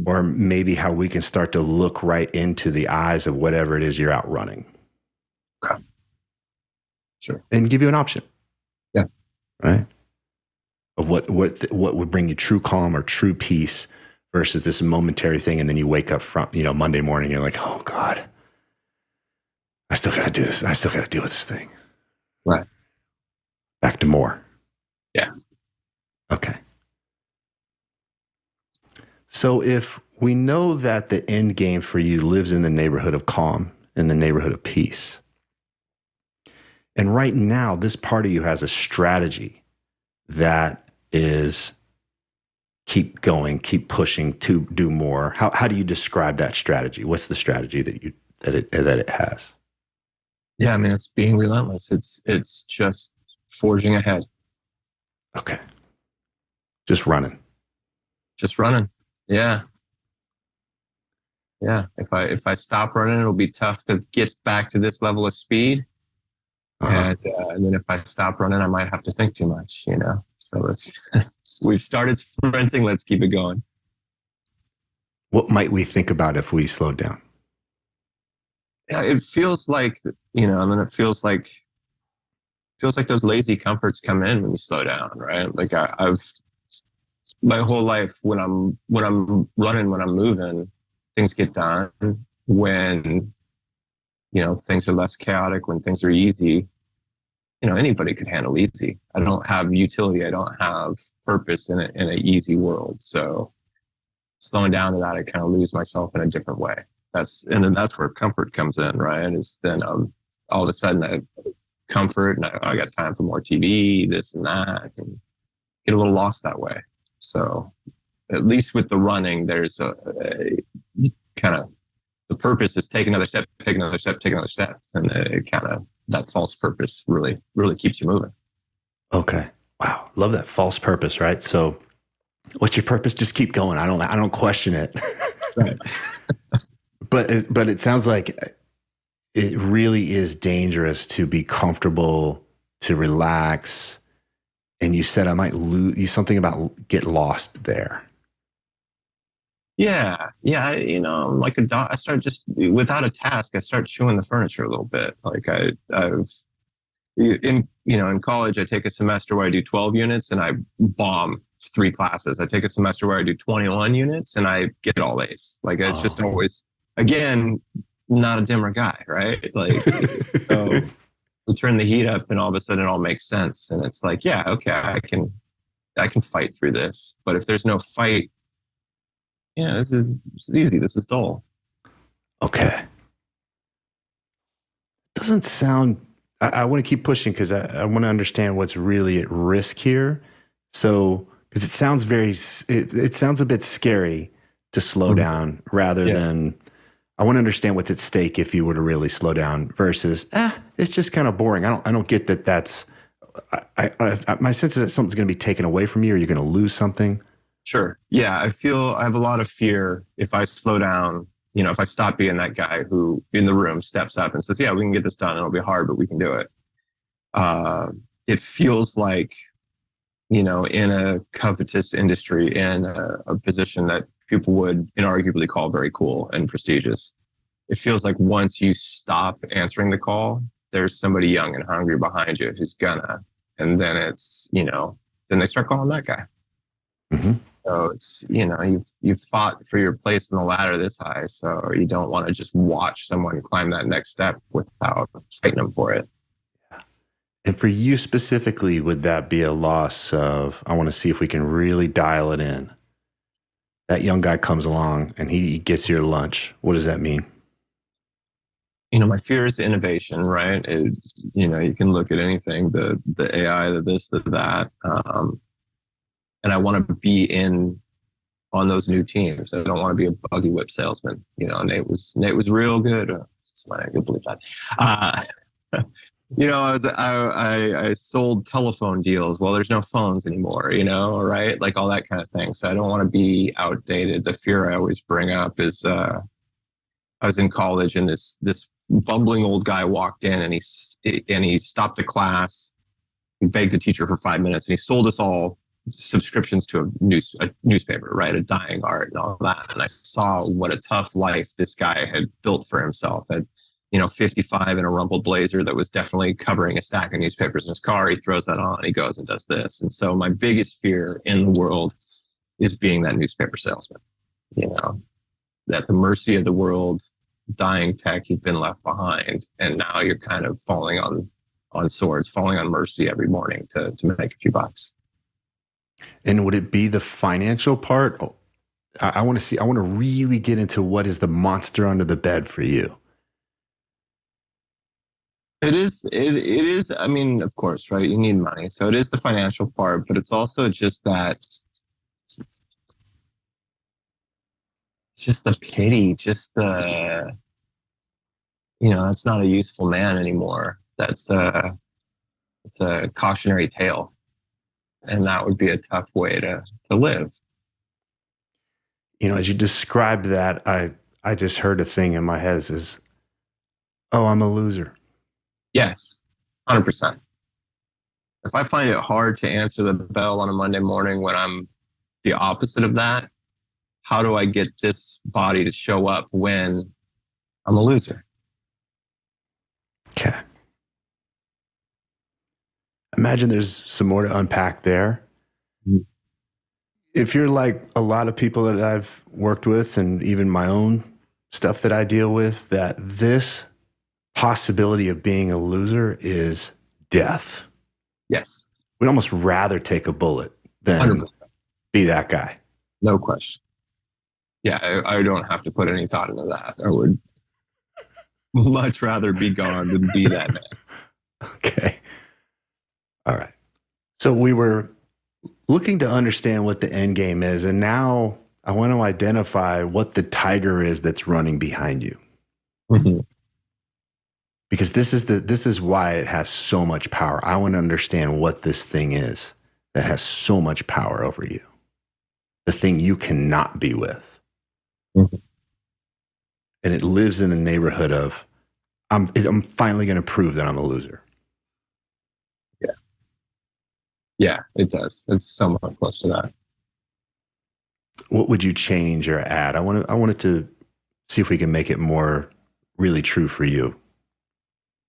[SPEAKER 2] or maybe how we can start to look right into the eyes of whatever it is you're outrunning.
[SPEAKER 1] Okay. Sure.
[SPEAKER 2] And give you an option.
[SPEAKER 1] Yeah.
[SPEAKER 2] Right? Of what would bring you true calm or true peace versus this momentary thing, and then you wake up from, Monday morning, you're like, oh God, I still got to do this. I still got to deal with this thing.
[SPEAKER 1] Right.
[SPEAKER 2] Back to more.
[SPEAKER 1] Yeah.
[SPEAKER 2] Okay. So if we know that the end game for you lives in the neighborhood of calm, in the neighborhood of peace, and right now this part of you has a strategy that is keep going, keep pushing to do more. How do you describe that strategy? What's the strategy that it has?
[SPEAKER 1] Yeah, I mean, it's being relentless. It's just forging ahead.
[SPEAKER 2] Okay. Just running.
[SPEAKER 1] Yeah. Yeah. If I stop running, it'll be tough to get back to this level of speed.
[SPEAKER 2] Uh-huh.
[SPEAKER 1] And then if I stop running, I might have to think too much, So we've started sprinting. Let's keep it going.
[SPEAKER 2] What might we think about if we slowed down?
[SPEAKER 1] Yeah, it feels like, it feels like those lazy comforts come in when you slow down, right? Like I've my whole life when I'm running, when I'm moving, things get done. When things are less chaotic, when things are easy, anybody could handle easy. I don't have utility. I don't have purpose in an easy world. So slowing down to that, I kind of lose myself in a different way. Then that's where comfort comes in, right? It's then all of a sudden I comfort and I got time for more TV, this and that. I can get a little lost that way. So at least with the running, there's a kind of, the purpose is take another step, take another step, take another step. And it kind of, that false purpose really, really keeps you moving.
[SPEAKER 2] Okay. Wow. Love that false purpose, right? So what's your purpose? Just keep going. I don't question it.
[SPEAKER 1] Right.
[SPEAKER 2] But it sounds like it really is dangerous to be comfortable, to relax. And you said I might lose you something about get lost there.
[SPEAKER 1] Yeah, yeah. I'm like a dog. I start just without a task. I start chewing the furniture a little bit. Like I've in college, I take a semester where I do 12 units and I bomb 3 classes. I take a semester where I do 21 units and I get all A's. Like it's just always, again, not a dimmer guy, right? Like so to turn the heat up and all of a sudden it all makes sense. And it's like, yeah, okay, I can fight through this. But if there's no fight, yeah, this is easy. This is dull.
[SPEAKER 2] Okay. Doesn't sound, I want to keep pushing because I want to understand what's really at risk here. So, because it sounds it sounds a bit scary to slow down rather than, I want to understand what's at stake if you were to really slow down versus, it's just kind of boring. I don't get that that's, my sense is that something's going to be taken away from you or you're going to lose something.
[SPEAKER 1] Sure. Yeah, I have a lot of fear if I slow down, if I stop being that guy who in the room steps up and says, yeah, we can get this done. It'll be hard, but we can do it. It feels like, in a covetous industry, in a position that people would inarguably call very cool and prestigious. It feels like once you stop answering the call, there's somebody young and hungry behind you who's gonna, and then it's, then they start calling that guy.
[SPEAKER 2] Mm-hmm.
[SPEAKER 1] So it's, you've fought for your place in the ladder this high. So you don't want to just watch someone climb that next step without fighting them for it.
[SPEAKER 2] And for you specifically, would that be a loss of, I want to see if we can really dial it in? That young guy comes along and he gets your lunch. What does that mean?
[SPEAKER 1] My fear is innovation, right? You can look at anything, the AI, the this, the that. And I want to be on those new teams. I don't want to be a buggy whip salesman. Nate was real good. I can believe that. I sold telephone deals. Well, there's no phones anymore, right? Like all that kind of thing. So I don't want to be outdated. The fear I always bring up is I was in college and this bumbling old guy walked in and he stopped the class. He begged the teacher for 5 minutes and he sold us all subscriptions to a newspaper, right? A dying art and all that. And I saw what a tough life this guy had built for himself. At 55 in a rumpled blazer that was definitely covering a stack of newspapers in his car. He throws that on, he goes and does this. And so my biggest fear in the world is being that newspaper salesman, at the mercy of the world, dying tech, you've been left behind. And now you're kind of falling on swords, falling on mercy every morning to make a few bucks.
[SPEAKER 2] And would it be the financial part? I want to really get into what is the monster under the bed for you.
[SPEAKER 1] It is. I mean, of course, right? You need money. So it is the financial part, but it's also just the pity, that's not a useful man anymore. It's a cautionary tale. And that would be a tough way to live.
[SPEAKER 2] As you described that, I just heard a thing in my head that says, oh, I'm a loser.
[SPEAKER 1] Yes, 100%. If I find it hard to answer the bell on a Monday morning when I'm the opposite of that, how do I get this body to show up when I'm a loser?
[SPEAKER 2] Okay. Imagine there's some more to unpack there. Mm-hmm. If you're like a lot of people that I've worked with and even my own stuff that I deal with, that this possibility of being a loser is death.
[SPEAKER 1] Yes.
[SPEAKER 2] We'd almost rather take a bullet than 100%. Be that guy.
[SPEAKER 1] No question. Yeah, I don't have to put any thought into that. I would much rather be gone than be that man.
[SPEAKER 2] Okay. All right. So we were looking to understand what the end game is, and now I want to identify what the tiger is that's running behind you.
[SPEAKER 1] Mm-hmm.
[SPEAKER 2] Because this is why it has so much power. I want to understand what this thing is that has so much power over you. The thing you cannot be with.
[SPEAKER 1] Mm-hmm.
[SPEAKER 2] And it lives in the neighborhood of, I'm finally going to prove that I'm a loser.
[SPEAKER 1] Yeah, it does. It's somewhat close to that.
[SPEAKER 2] What would you change or add? I wanted to see if we can make it more really true for you.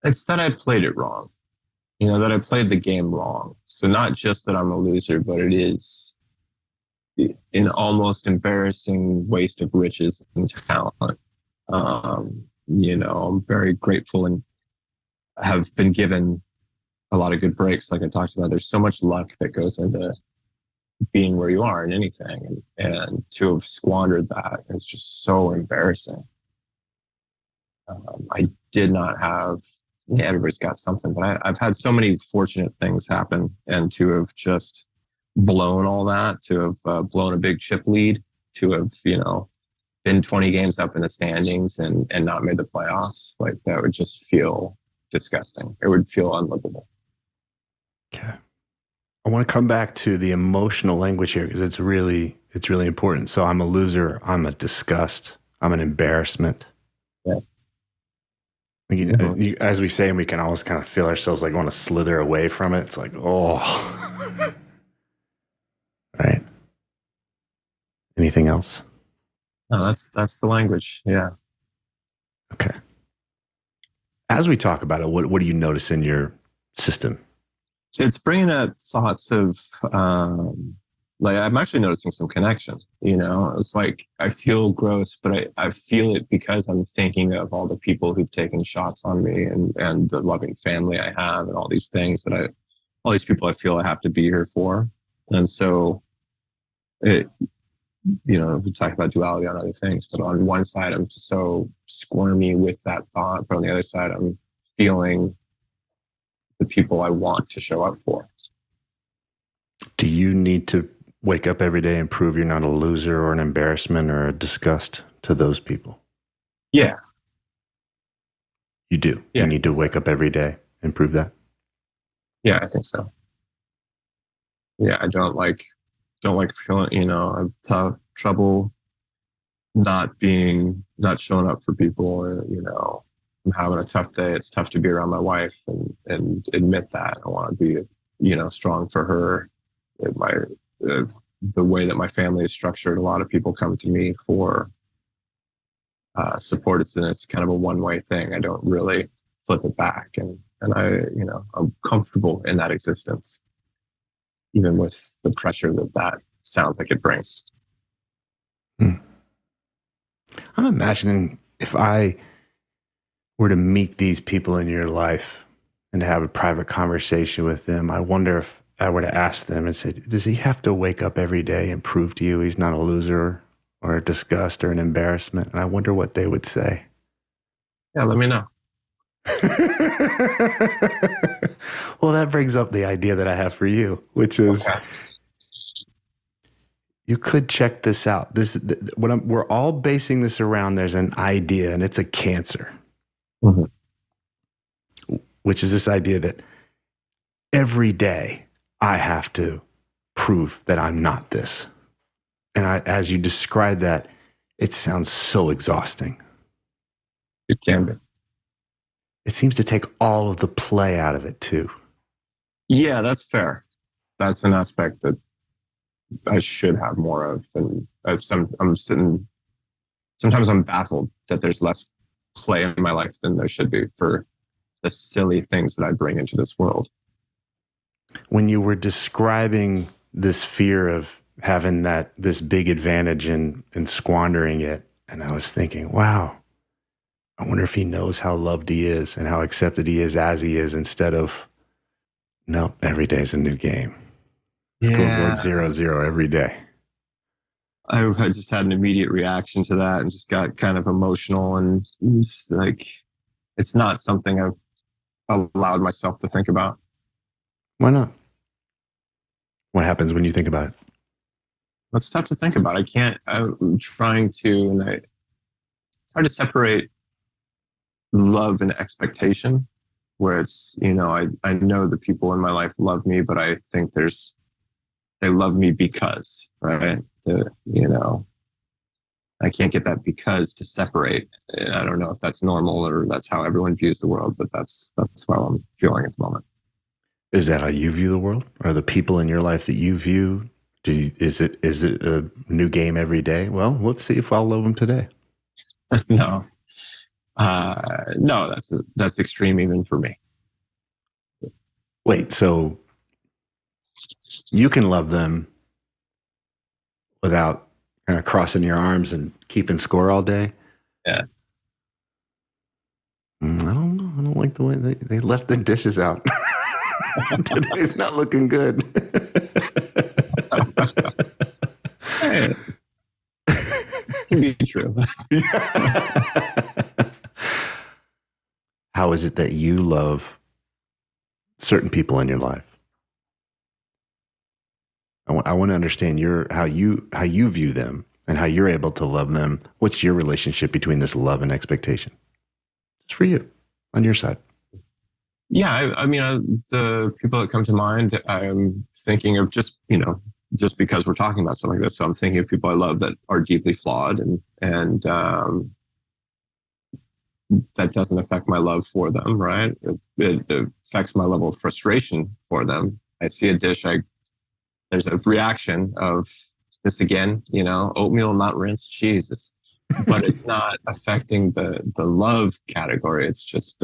[SPEAKER 1] It's that I played it wrong. That I played the game wrong. So not just that I'm a loser, but it is an almost embarrassing waste of riches and talent. I'm very grateful and have been given a lot of good breaks. Like I talked about, there's so much luck that goes into being where you are in anything. And to have squandered that is just so embarrassing. I did not have, everybody's got something, but I've had so many fortunate things happen, and to have just blown all that, to have blown a big chip lead, to have, been 20 games up in the standings and not made the playoffs, like that would just feel disgusting. It would feel unlivable.
[SPEAKER 2] Okay. I want to come back to the emotional language here because it's really important. So I'm a loser. I'm a disgust. I'm an embarrassment.
[SPEAKER 1] Yeah.
[SPEAKER 2] As we say, and we can always kind of feel ourselves like want to slither away from it. It's like, oh, right. Anything else?
[SPEAKER 1] No, that's the language. Yeah.
[SPEAKER 2] Okay. As we talk about it, what do you notice in your system?
[SPEAKER 1] It's bringing up thoughts of, like I'm actually noticing some connection, it's like, I feel gross, but I feel it because I'm thinking of all the people who've taken shots on me and the loving family I have and all these things all these people I feel I have to be here for. And so we talk about duality on other things, but on one side, I'm so squirmy with that thought, but on the other side, I'm feeling the people I want to show up for.
[SPEAKER 2] Do you need to wake up every day and prove you're not a loser or an embarrassment or a disgust to those people?
[SPEAKER 1] Yeah.
[SPEAKER 2] You do?
[SPEAKER 1] Yeah,
[SPEAKER 2] you need to wake up every day and prove that?
[SPEAKER 1] Yeah, I think so. Yeah, I don't like feeling, I've trouble not showing up for people, or, I'm having a tough day. It's tough to be around my wife and admit that. I want to be, strong for her. The way that my family is structured, a lot of people come to me for support. It's kind of a one-way thing. I don't really flip it back. And I'm comfortable in that existence, even with the pressure that sounds like it brings.
[SPEAKER 2] I'm imagining if I were to meet these people in your life and have a private conversation with them, I wonder if I were to ask them and say, does he have to wake up every day and prove to you he's not a loser or a disgust or an embarrassment? And I wonder what they would say.
[SPEAKER 1] Yeah, let me know.
[SPEAKER 2] Well, that brings up the idea that I have for you, which is, okay, you could check this out. We're all basing this around, there's an idea, and it's a cancer, which is this idea that every day I have to prove that I'm not this. And as you describe that, it sounds so exhausting.
[SPEAKER 1] It can be.
[SPEAKER 2] It seems to take all of the play out of it too.
[SPEAKER 1] Yeah, that's fair. That's an aspect that I should have more of. And sometimes I'm baffled that there's less play in my life than there should be for the silly things that I bring into this world.
[SPEAKER 2] When you were describing this fear of having this big advantage and squandering it, and I was thinking, wow, I wonder if he knows how loved he is and how accepted he is as he is, instead of, no, every day's a new game. Scoreboard 0-0 every day.
[SPEAKER 1] I just had an immediate reaction to that and just got kind of emotional, and just like, it's not something I've allowed myself to think about.
[SPEAKER 2] Why not? What happens when you think about it?
[SPEAKER 1] It's tough to think about. I'm trying to, and it's hard to separate love and expectation, where it's, I know the people in my life love me, but I think they love me because, right? I can't get that because to separate. And I don't know if that's normal or that's how everyone views the world, but that's how I'm feeling at the moment.
[SPEAKER 2] Is that how you view the world? Are the people in your life that you view, is it a new game every day? Well, let's see if I'll love them today.
[SPEAKER 1] No. No, that's extreme even for me.
[SPEAKER 2] Wait, so you can love them without kind of crossing your arms and keeping score all day?
[SPEAKER 1] Yeah.
[SPEAKER 2] I don't know. I don't like the way they left their dishes out. Today's not looking good.
[SPEAKER 1] Hey, can be true.
[SPEAKER 2] How is it that you love certain people in your life? I want to understand how you view them and how you're able to love them. What's your relationship between this love and expectation? It's for you, on your side.
[SPEAKER 1] Yeah, I mean, the people that come to mind, I'm thinking of just because we're talking about something like this. So I'm thinking of people I love that are deeply flawed, and that doesn't affect my love for them, right? It affects my level of frustration for them. I see a dish, there's a reaction of this again, oatmeal not rinsed, Jesus. But it's not affecting the love category. It's just,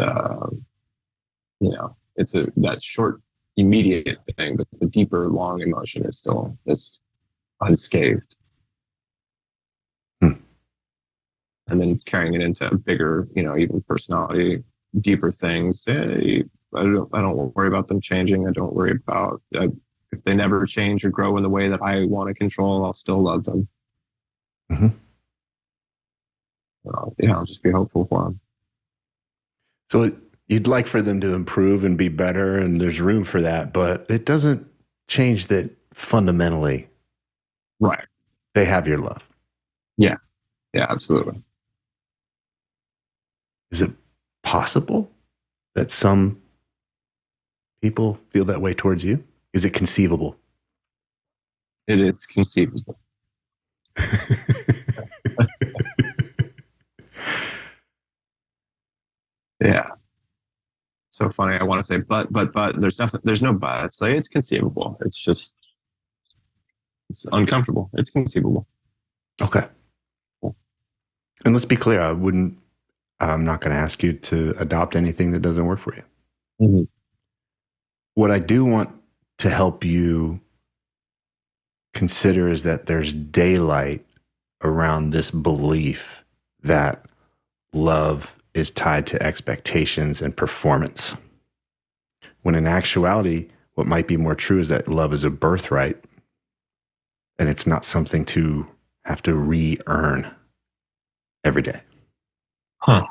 [SPEAKER 1] it's that short, immediate thing, but the deeper, long emotion is still unscathed. And then carrying it into bigger, even personality, deeper things. I don't worry about them changing. I don't worry about if they never change or grow in the way that I want to control. I'll still love them.
[SPEAKER 2] Mm-hmm.
[SPEAKER 1] I'll just be hopeful for them.
[SPEAKER 2] So you'd like for them to improve and be better, and there's room for that, but it doesn't change that fundamentally.
[SPEAKER 1] Right.
[SPEAKER 2] They have your love.
[SPEAKER 1] Yeah. Yeah, absolutely.
[SPEAKER 2] Is it possible that some people feel that way towards you? Is it conceivable?
[SPEAKER 1] It is conceivable. Yeah. So funny. I want to say, but there's no but. It's like, it's conceivable. It's just, it's uncomfortable. It's conceivable.
[SPEAKER 2] Okay.
[SPEAKER 1] Cool.
[SPEAKER 2] And let's be clear. I'm not going to ask you to adopt anything that doesn't work for you.
[SPEAKER 1] Mm-hmm.
[SPEAKER 2] What I do want to help you consider is that there's daylight around this belief that love is tied to expectations and performance. When in actuality, what might be more true is that love is a birthright and it's not something to have to re-earn every day.
[SPEAKER 1] Huh.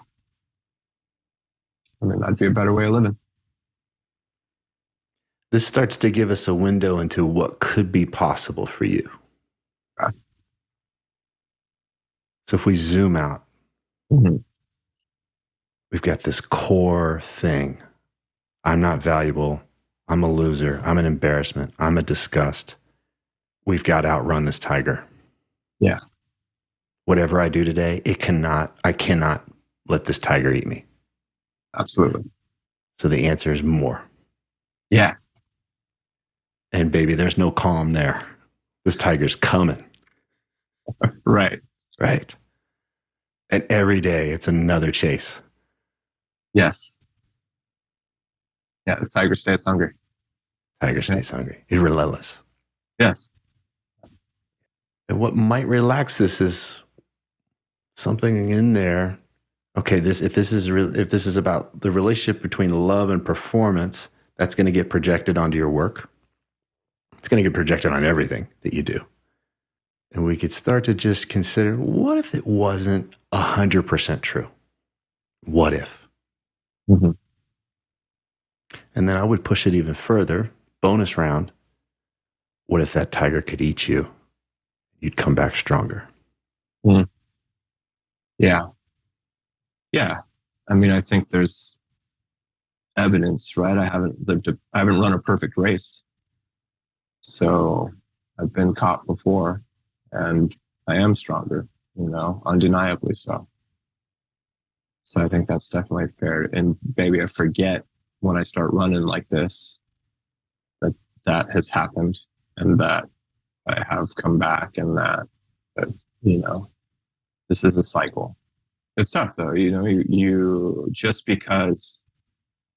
[SPEAKER 1] I mean, that'd be a better way of living.
[SPEAKER 2] This starts to give us a window into what could be possible for you.
[SPEAKER 1] Okay.
[SPEAKER 2] So if we zoom out,
[SPEAKER 1] Mm-hmm.
[SPEAKER 2] we've got this core thing. I'm not valuable. I'm a loser. I'm an embarrassment. I'm a disgust. We've got to outrun this tiger.
[SPEAKER 1] Yeah.
[SPEAKER 2] Whatever I do today, I cannot let this tiger eat me.
[SPEAKER 1] Absolutely.
[SPEAKER 2] So the answer is more.
[SPEAKER 1] Yeah.
[SPEAKER 2] And baby, there's no calm there. This tiger's coming.
[SPEAKER 1] Right.
[SPEAKER 2] Right. And every day it's another chase.
[SPEAKER 1] Yes. Yeah, the tiger stays hungry.
[SPEAKER 2] Tiger stays hungry. He's relentless.
[SPEAKER 1] Yes.
[SPEAKER 2] And what might relax this is something in there. Okay, if this is about the relationship between love and performance, that's going to get projected onto your work. It's going to get projected on everything that you do. And we could start to just consider, what if it wasn't 100% true? What if?
[SPEAKER 1] Mm-hmm.
[SPEAKER 2] And then I would push it even further. Bonus round. What if that tiger could eat you? You'd come back stronger.
[SPEAKER 1] Mm. Yeah. Yeah. I mean, I think there's evidence, right? I haven't run a perfect race. So I've been caught before and I am stronger. undeniably so. So I think that's definitely fair. And maybe I forget when I start running like this that has happened, and that I have come back, and that this is a cycle. It's tough though, you just because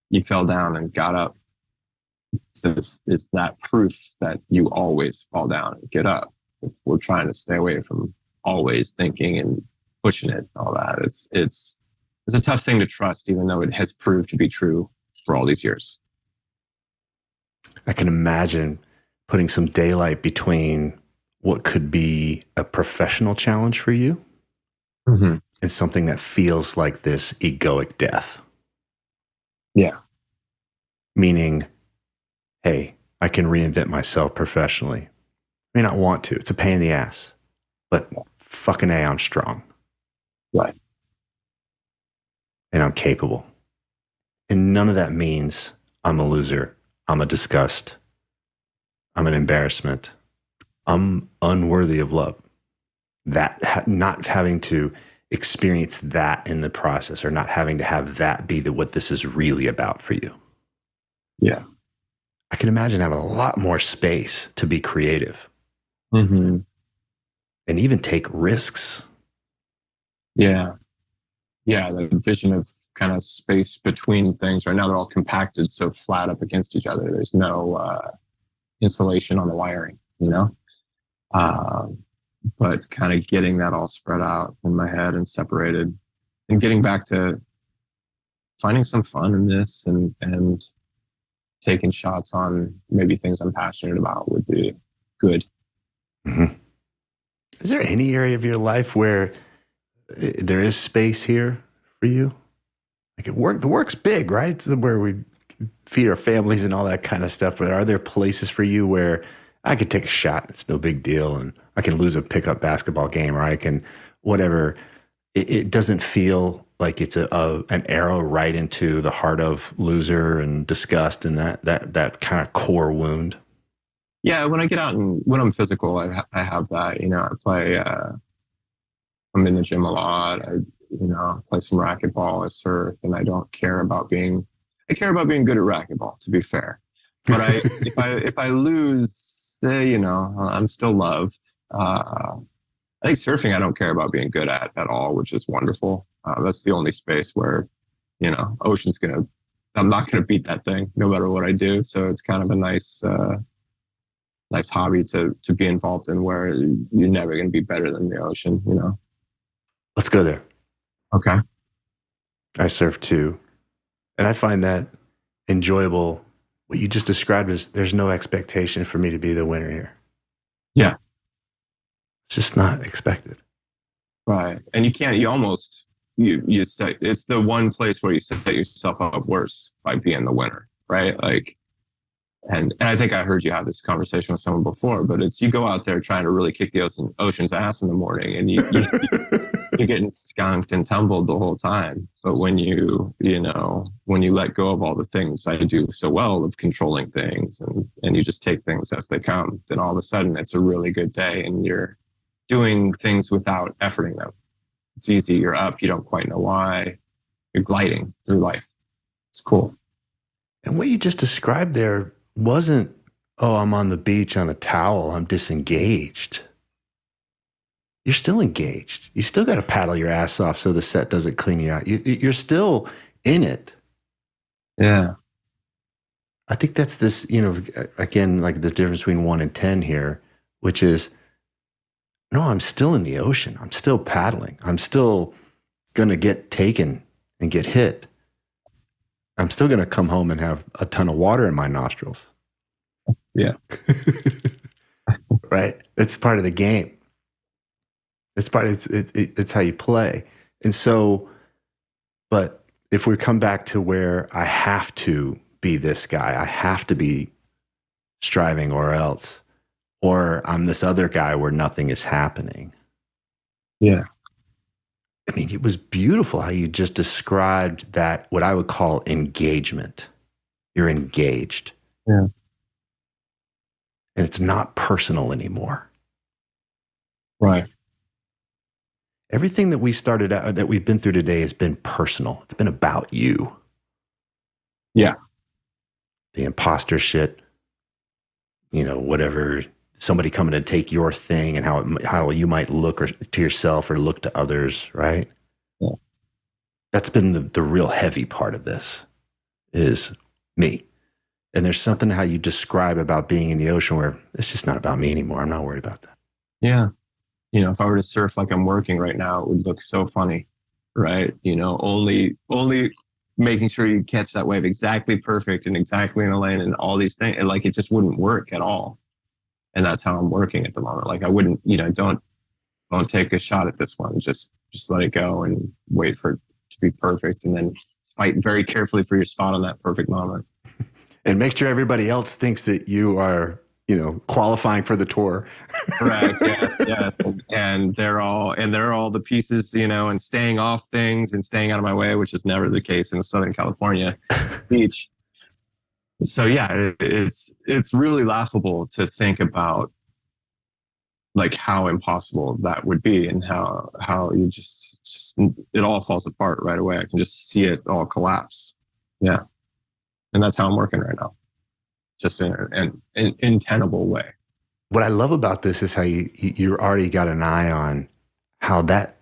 [SPEAKER 1] you fell down and got up is that proof that you always fall down and get up. If we're trying to stay away from always thinking and pushing it and all that, it's a tough thing to trust, even though it has proved to be true for all these years.
[SPEAKER 2] I can imagine putting some daylight between what could be a professional challenge for you and something that feels like this egoic death.
[SPEAKER 1] Yeah.
[SPEAKER 2] Meaning, hey, I can reinvent myself professionally. I may not want to. It's a pain in the ass. But fucking A, I'm strong.
[SPEAKER 1] Right.
[SPEAKER 2] And I'm capable. And none of that means I'm a loser. I'm a disgust. I'm an embarrassment. I'm unworthy of love. That not having to experience that in the process, or not having to have that be what this is really about for you.
[SPEAKER 1] Yeah.
[SPEAKER 2] I can imagine having a lot more space to be creative.
[SPEAKER 1] And
[SPEAKER 2] even take risks.
[SPEAKER 1] Yeah. Yeah. The vision of kind of space between things. Right now they're all compacted so flat up against each other. There's no insulation on the wiring, but kind of getting that all spread out in my head and separated, and getting back to finding some fun in this, and taking shots on maybe things I'm passionate about would be good.
[SPEAKER 2] Mm-hmm. Is there any area of your life where there is space here for you? Like the work's big, right? It's where we feed our families and all that kind of stuff. But are there places for you where I could take a shot, it's no big deal, and I can lose a pickup basketball game, or I can whatever? It doesn't feel like it's an arrow right into the heart of loser and disgust and that kind of core wound.
[SPEAKER 1] Yeah, when I get out and when I'm physical, I have that. I play. I'm in the gym a lot. I play some racquetball, I surf, and I don't care about being. I care about being good at racquetball, to be fair. But if I lose, I'm still loved. I think surfing, I don't care about being good at all, which is wonderful. That's the only space where, ocean's I'm not gonna beat that thing no matter what I do. So it's kind of a nice hobby to be involved in, where you're never gonna be better than the ocean.
[SPEAKER 2] Let's go there.
[SPEAKER 1] Okay.
[SPEAKER 2] I surf too. And I find that enjoyable. What you just described is there's no expectation for me to be the winner here.
[SPEAKER 1] Yeah.
[SPEAKER 2] It's just not expected.
[SPEAKER 1] Right. And you say it's the one place where you set yourself up worse by being the winner, right? Like, and I think I heard you have this conversation with someone before, but it's you go out there trying to really kick the ocean's ass in the morning, and you're getting skunked and tumbled the whole time. But when you let go of all the things I do so well of controlling things, and you just take things as they come, then all of a sudden it's a really good day, and you're doing things without efforting them. It's easy. You're up. You don't quite know why. You're gliding through life. It's cool.
[SPEAKER 2] And what you just described there wasn't, oh, I'm on the beach on a towel, I'm disengaged. You're still engaged. You still got to paddle your ass off so the set doesn't clean you out. You're still in it.
[SPEAKER 1] Yeah.
[SPEAKER 2] I think that's this, again, like the difference between 1 and 10 here, which is, no, I'm still in the ocean. I'm still paddling. I'm still going to get taken and get hit. I'm still going to come home and have a ton of water in my nostrils.
[SPEAKER 1] Yeah.
[SPEAKER 2] Right? It's part of the game. It's how you play. And so, but if we come back to where I have to be this guy, I have to be striving or else, or I'm this other guy where nothing is happening.
[SPEAKER 1] Yeah.
[SPEAKER 2] I mean, it was beautiful how you just described that, what I would call engagement. You're engaged.
[SPEAKER 1] Yeah.
[SPEAKER 2] And it's not personal anymore.
[SPEAKER 1] Right.
[SPEAKER 2] Everything that we started out, that we've been through today has been personal. It's been about you.
[SPEAKER 1] Yeah.
[SPEAKER 2] The imposter shit, whatever, somebody coming to take your thing and how you might look to yourself or look to others, right?
[SPEAKER 1] Yeah.
[SPEAKER 2] That's been the real heavy part of this is me. And there's something how you describe about being in the ocean where it's just not about me anymore. I'm not worried about that.
[SPEAKER 1] Yeah. If I were to surf like I'm working right now, it would look so funny, right? Only making sure you catch that wave exactly perfect and exactly in a lane and all these things. And like, it just wouldn't work at all. And that's how I'm working at the moment. Like I wouldn't, don't take a shot at this one. Just let it go and wait for it to be perfect. And then fight very carefully for your spot on that perfect moment.
[SPEAKER 2] And make sure everybody else thinks that you are, qualifying for the tour.
[SPEAKER 1] Correct. Yes. And they're all the pieces, and staying off things and staying out of my way, which is never the case in Southern California beach. So yeah, it's really laughable to think about like how impossible that would be and how you just it all falls apart right away. I can just see it all collapse. Yeah. And that's how I'm working right now. Just in an untenable way.
[SPEAKER 2] What I love about this is how you already got an eye on how that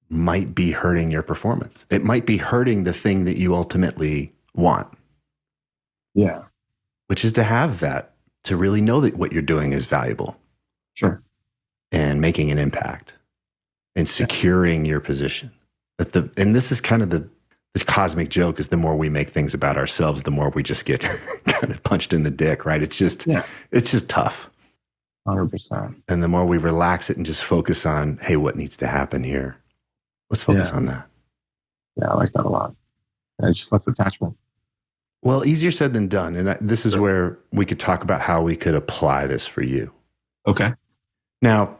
[SPEAKER 2] might be hurting your performance. It might be hurting the thing that you ultimately want.
[SPEAKER 1] Yeah.
[SPEAKER 2] Which is to have that, to really know that what you're doing is valuable.
[SPEAKER 1] Sure.
[SPEAKER 2] And making an impact and securing your position. And this is kind of the cosmic joke is the more we make things about ourselves, the more we just get kind of punched in the dick, right? It's just tough.
[SPEAKER 1] 100%.
[SPEAKER 2] And the more we relax it and just focus on, hey, what needs to happen here? Let's focus on that.
[SPEAKER 1] Yeah, I like that a lot. And just less attachment.
[SPEAKER 2] Well, easier said than done. And this is where we could talk about how we could apply this for you.
[SPEAKER 1] Okay.
[SPEAKER 2] Now,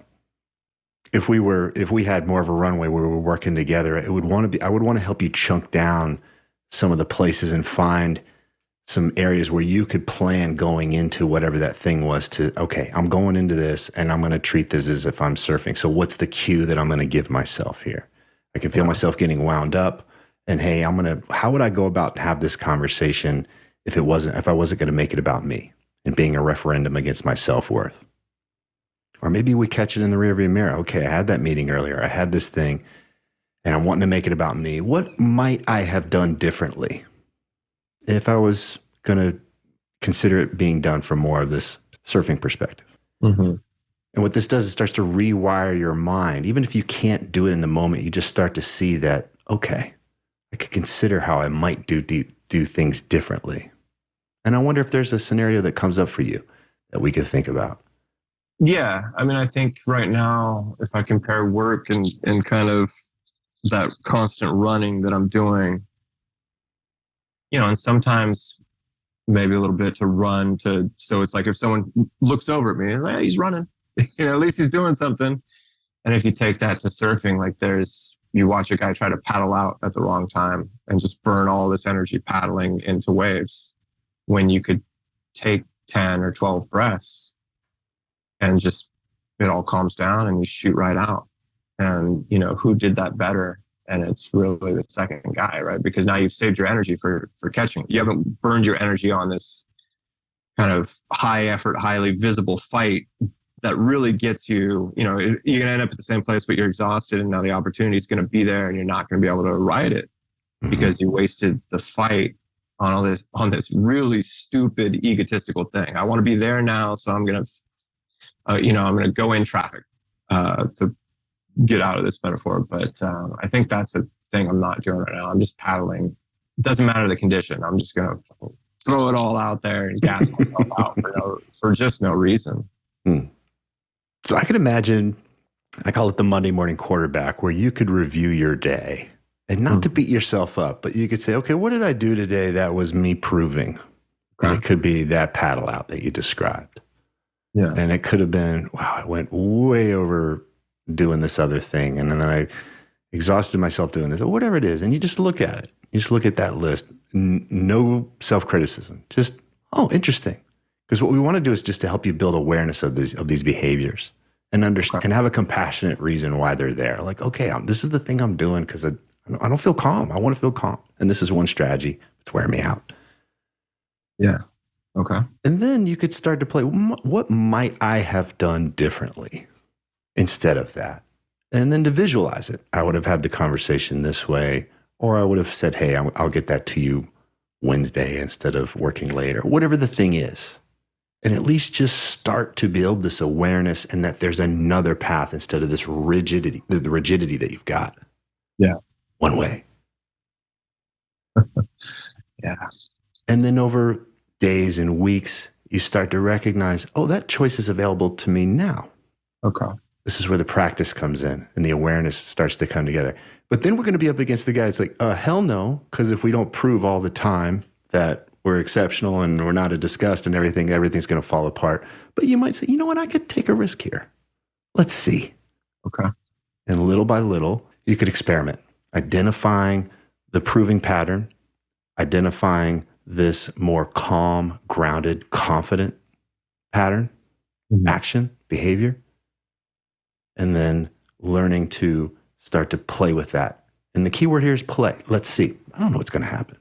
[SPEAKER 2] if we had more of a runway where we were working together, I would want to help you chunk down some of the places and find some areas where you could plan going into whatever that thing was to, okay, I'm going into this and I'm going to treat this as if I'm surfing. So what's the cue that I'm going to give myself here? I can feel myself getting wound up and hey, how would I go about and have this conversation if I wasn't going to make it about me and being a referendum against my self-worth? Or maybe we catch it in the rearview mirror. Okay, I had that meeting earlier. I had this thing, and I'm wanting to make it about me. What might I have done differently if I was going to consider it being done from more of this surfing perspective?
[SPEAKER 1] Mm-hmm.
[SPEAKER 2] And what this does is starts to rewire your mind. Even if you can't do it in the moment, you just start to see that, okay, I could consider how I might do things differently. And I wonder if there's a scenario that comes up for you that we could think about.
[SPEAKER 1] Yeah. I mean, I think right now, if I compare work and kind of that constant running that I'm doing, and sometimes maybe a little bit to run so it's like if someone looks over at me, hey, he's running, at least he's doing something. And if you take that to surfing, like you watch a guy try to paddle out at the wrong time and just burn all this energy paddling into waves when you could take 10 or 12 breaths and just it all calms down and you shoot right out. And, who did that better? And it's really the second guy, right? Because now you've saved your energy for catching. You haven't burned your energy on this kind of high effort, highly visible fight that really gets you, you're going to end up at the same place, but you're exhausted. And now the opportunity is going to be there and you're not going to be able to ride it because you wasted the fight on this really stupid egotistical thing. I want to be there now. So I'm going to, I'm going to go in traffic to get out of this metaphor. But I think that's the thing I'm not doing right now. I'm just paddling. It doesn't matter the condition. I'm just going to throw it all out there and gas myself out for just no reason.
[SPEAKER 2] So I could imagine, I call it the Monday morning quarterback, where you could review your day and not to beat yourself up, but you could say, okay, what did I do today that was me proving? Okay. And it could be that paddle out that you described.
[SPEAKER 1] Yeah.
[SPEAKER 2] And it could have been, wow, I went way over doing this other thing. And then I exhausted myself doing this, or whatever it is. And you just look at it. You just look at that list. No self-criticism. Just, oh, interesting. Because what we want to do is just to help you build awareness of these behaviors and understand and have a compassionate reason why they're there. Like, okay, this is the thing I'm doing because I don't feel calm. I want to feel calm. And this is one strategy. It's wearing me out.
[SPEAKER 1] Yeah. Okay.
[SPEAKER 2] And then you could start to play, what might I have done differently instead of that? And then to visualize it. I would have had the conversation this way, or I would have said, hey, I'll get that to you Wednesday instead of working late, or whatever the thing is. And at least just start to build this awareness and that there's another path instead of this rigidity, the rigidity that you've got.
[SPEAKER 1] Yeah.
[SPEAKER 2] One way.
[SPEAKER 1] Yeah.
[SPEAKER 2] And then over days and weeks, you start to recognize, oh, that choice is available to me now.
[SPEAKER 1] Okay.
[SPEAKER 2] This is where the practice comes in and the awareness starts to come together. But then we're going to be up against the guy. It's like, hell no, because if we don't prove all the time that we're exceptional and we're not a disgust and everything's going to fall apart. But you might say, you know what, I could take a risk here. Let's see.
[SPEAKER 1] Okay.
[SPEAKER 2] And little by little, you could experiment, identifying the proving pattern, identifying this more calm, grounded, confident pattern, action, behavior, and then learning to start to play with that. And the key word here is play. Let's see. I don't know what's going to happen.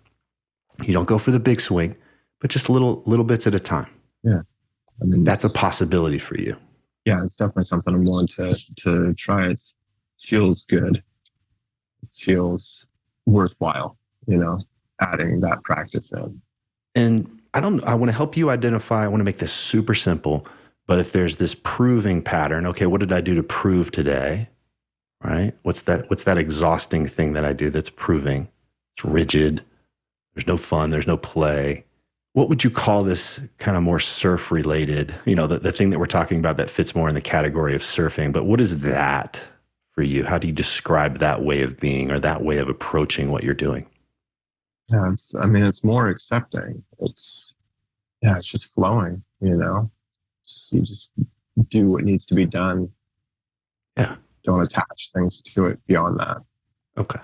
[SPEAKER 2] You don't go for the big swing, but just little bits at a time.
[SPEAKER 1] Yeah. I mean,
[SPEAKER 2] that's a possibility for you.
[SPEAKER 1] Yeah, it's definitely something I'm willing to try. It feels good. It feels worthwhile, adding that practice in.
[SPEAKER 2] And I want to help you identify, I want to make this super simple, but if there's this proving pattern, okay, what did I do to prove today? Right? What's that exhausting thing that I do that's proving? It's rigid. There's no fun. There's no play. What would you call this kind of more surf related? The thing that we're talking about that fits more in the category of surfing, but what is that for you? How do you describe that way of being or that way of approaching what you're doing?
[SPEAKER 1] Yeah, it's more accepting. It's just flowing, You just do what needs to be done.
[SPEAKER 2] Yeah.
[SPEAKER 1] Don't attach things to it beyond that.
[SPEAKER 2] Okay.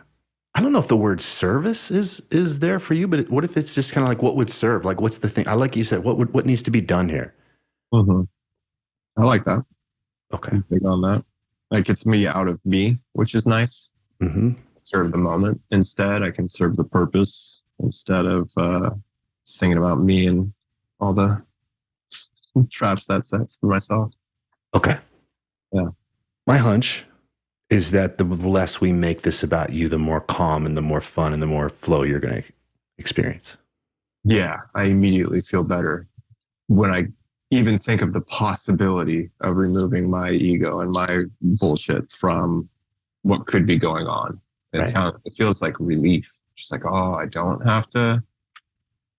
[SPEAKER 2] I don't know if the word service is there for you, but what if it's just kind of like what would serve? Like, what's the thing? I like you said, what needs to be done here?
[SPEAKER 1] Mm-hmm. I like that.
[SPEAKER 2] Okay.
[SPEAKER 1] I'm big on that. Like, gets me out of me, which is nice.
[SPEAKER 2] Mm-hmm.
[SPEAKER 1] Serve the moment. Instead, I can serve the purpose instead of thinking about me and all the traps that sets for myself.
[SPEAKER 2] Okay.
[SPEAKER 1] Yeah.
[SPEAKER 2] My hunch is that the less we make this about you, the more calm and the more fun and the more flow you're going to experience.
[SPEAKER 1] Yeah, I immediately feel better when I even think of the possibility of removing my ego and my bullshit from what could be going on. It feels like relief. Just like, I don't have to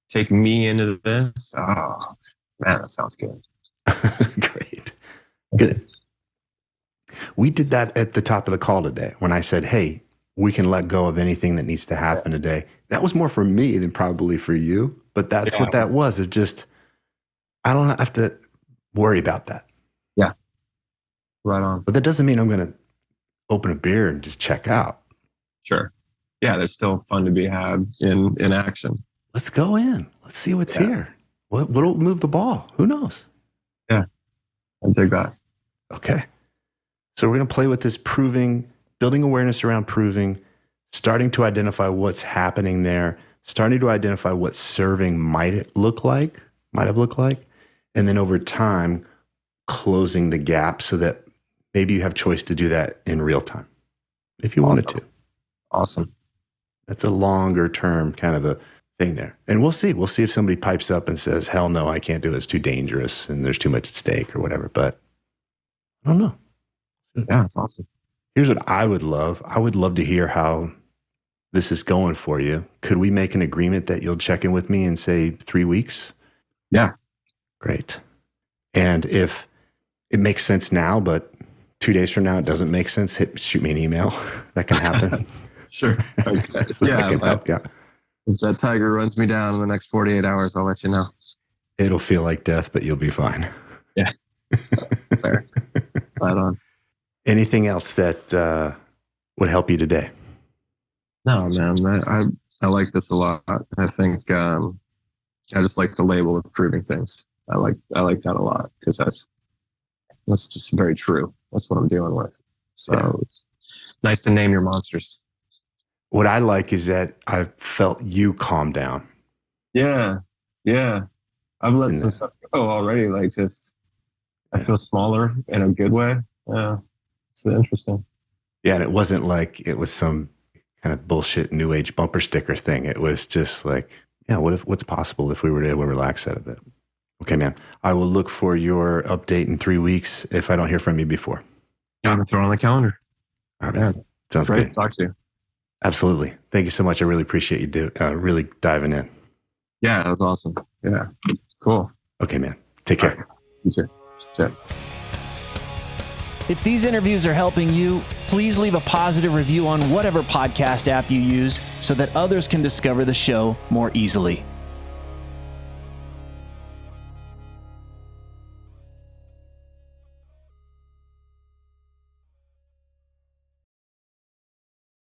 [SPEAKER 1] take me into this. Oh, man, that sounds good.
[SPEAKER 2] Great. Good. We did that at the top of the call today when I said, hey, we can let go of anything that needs to happen today. That was more for me than probably for you, but that's what that was. It just, I don't have to worry about that.
[SPEAKER 1] Yeah. Right on.
[SPEAKER 2] But that doesn't mean I'm going to open a beer and just check out.
[SPEAKER 1] Sure. Yeah, there's still fun to be had in action.
[SPEAKER 2] Let's go in. Let's see what's here. What'll move the ball? Who knows?
[SPEAKER 1] Yeah, I dig that.
[SPEAKER 2] Okay. So we're going to play with this proving, building awareness around proving, starting to identify what's happening there, starting to identify what serving might have looked like, and then over time, closing the gap so that maybe you have choice to do that in real time, if you wanted to.
[SPEAKER 1] Awesome.
[SPEAKER 2] That's a longer term kind of a thing there. And we'll see. We'll see if somebody pipes up and says, hell no, I can't do it. It's too dangerous and there's too much at stake or whatever. But I don't know.
[SPEAKER 1] Yeah, it's awesome.
[SPEAKER 2] Here's what I would love. I would love to hear how this is going for you. Could we make an agreement that you'll check in with me in, say, 3 weeks?
[SPEAKER 1] Yeah.
[SPEAKER 2] Great. And if it makes sense now, but 2 days from now it doesn't make sense, shoot me an email. That can happen.
[SPEAKER 1] Sure. Okay. If that tiger runs me down in the next 48 hours, I'll let you know.
[SPEAKER 2] It'll feel like death, but you'll be fine.
[SPEAKER 1] Yeah. Fair. Right on.
[SPEAKER 2] Anything else that would help you today?
[SPEAKER 1] No, man. I like this a lot. I think I just like the label of proving things. I like that a lot because that's just very true. That's what I'm dealing with. So it's nice to name your monsters.
[SPEAKER 2] What I like is that I felt you calm down.
[SPEAKER 1] Yeah. I've let some stuff go already. Like I feel smaller in a good way. Yeah. It's interesting.
[SPEAKER 2] Yeah. And it wasn't like it was some kind of bullshit new age bumper sticker thing. It was just like, yeah, what's possible if we were able to relax that a bit? Okay, man. I will look for your update in 3 weeks if I don't hear from you before.
[SPEAKER 1] Gotta throw it on the calendar.
[SPEAKER 2] All right, man. Sounds
[SPEAKER 1] Great
[SPEAKER 2] good.
[SPEAKER 1] to talk to you.
[SPEAKER 2] Absolutely. Thank you so much. I really appreciate you really diving in.
[SPEAKER 1] Yeah, that was awesome. Yeah. Cool.
[SPEAKER 2] Okay, man. Take care.
[SPEAKER 1] Right. You too. Check.
[SPEAKER 5] If these interviews are helping you, please leave a positive review on whatever podcast app you use so that others can discover the show more easily.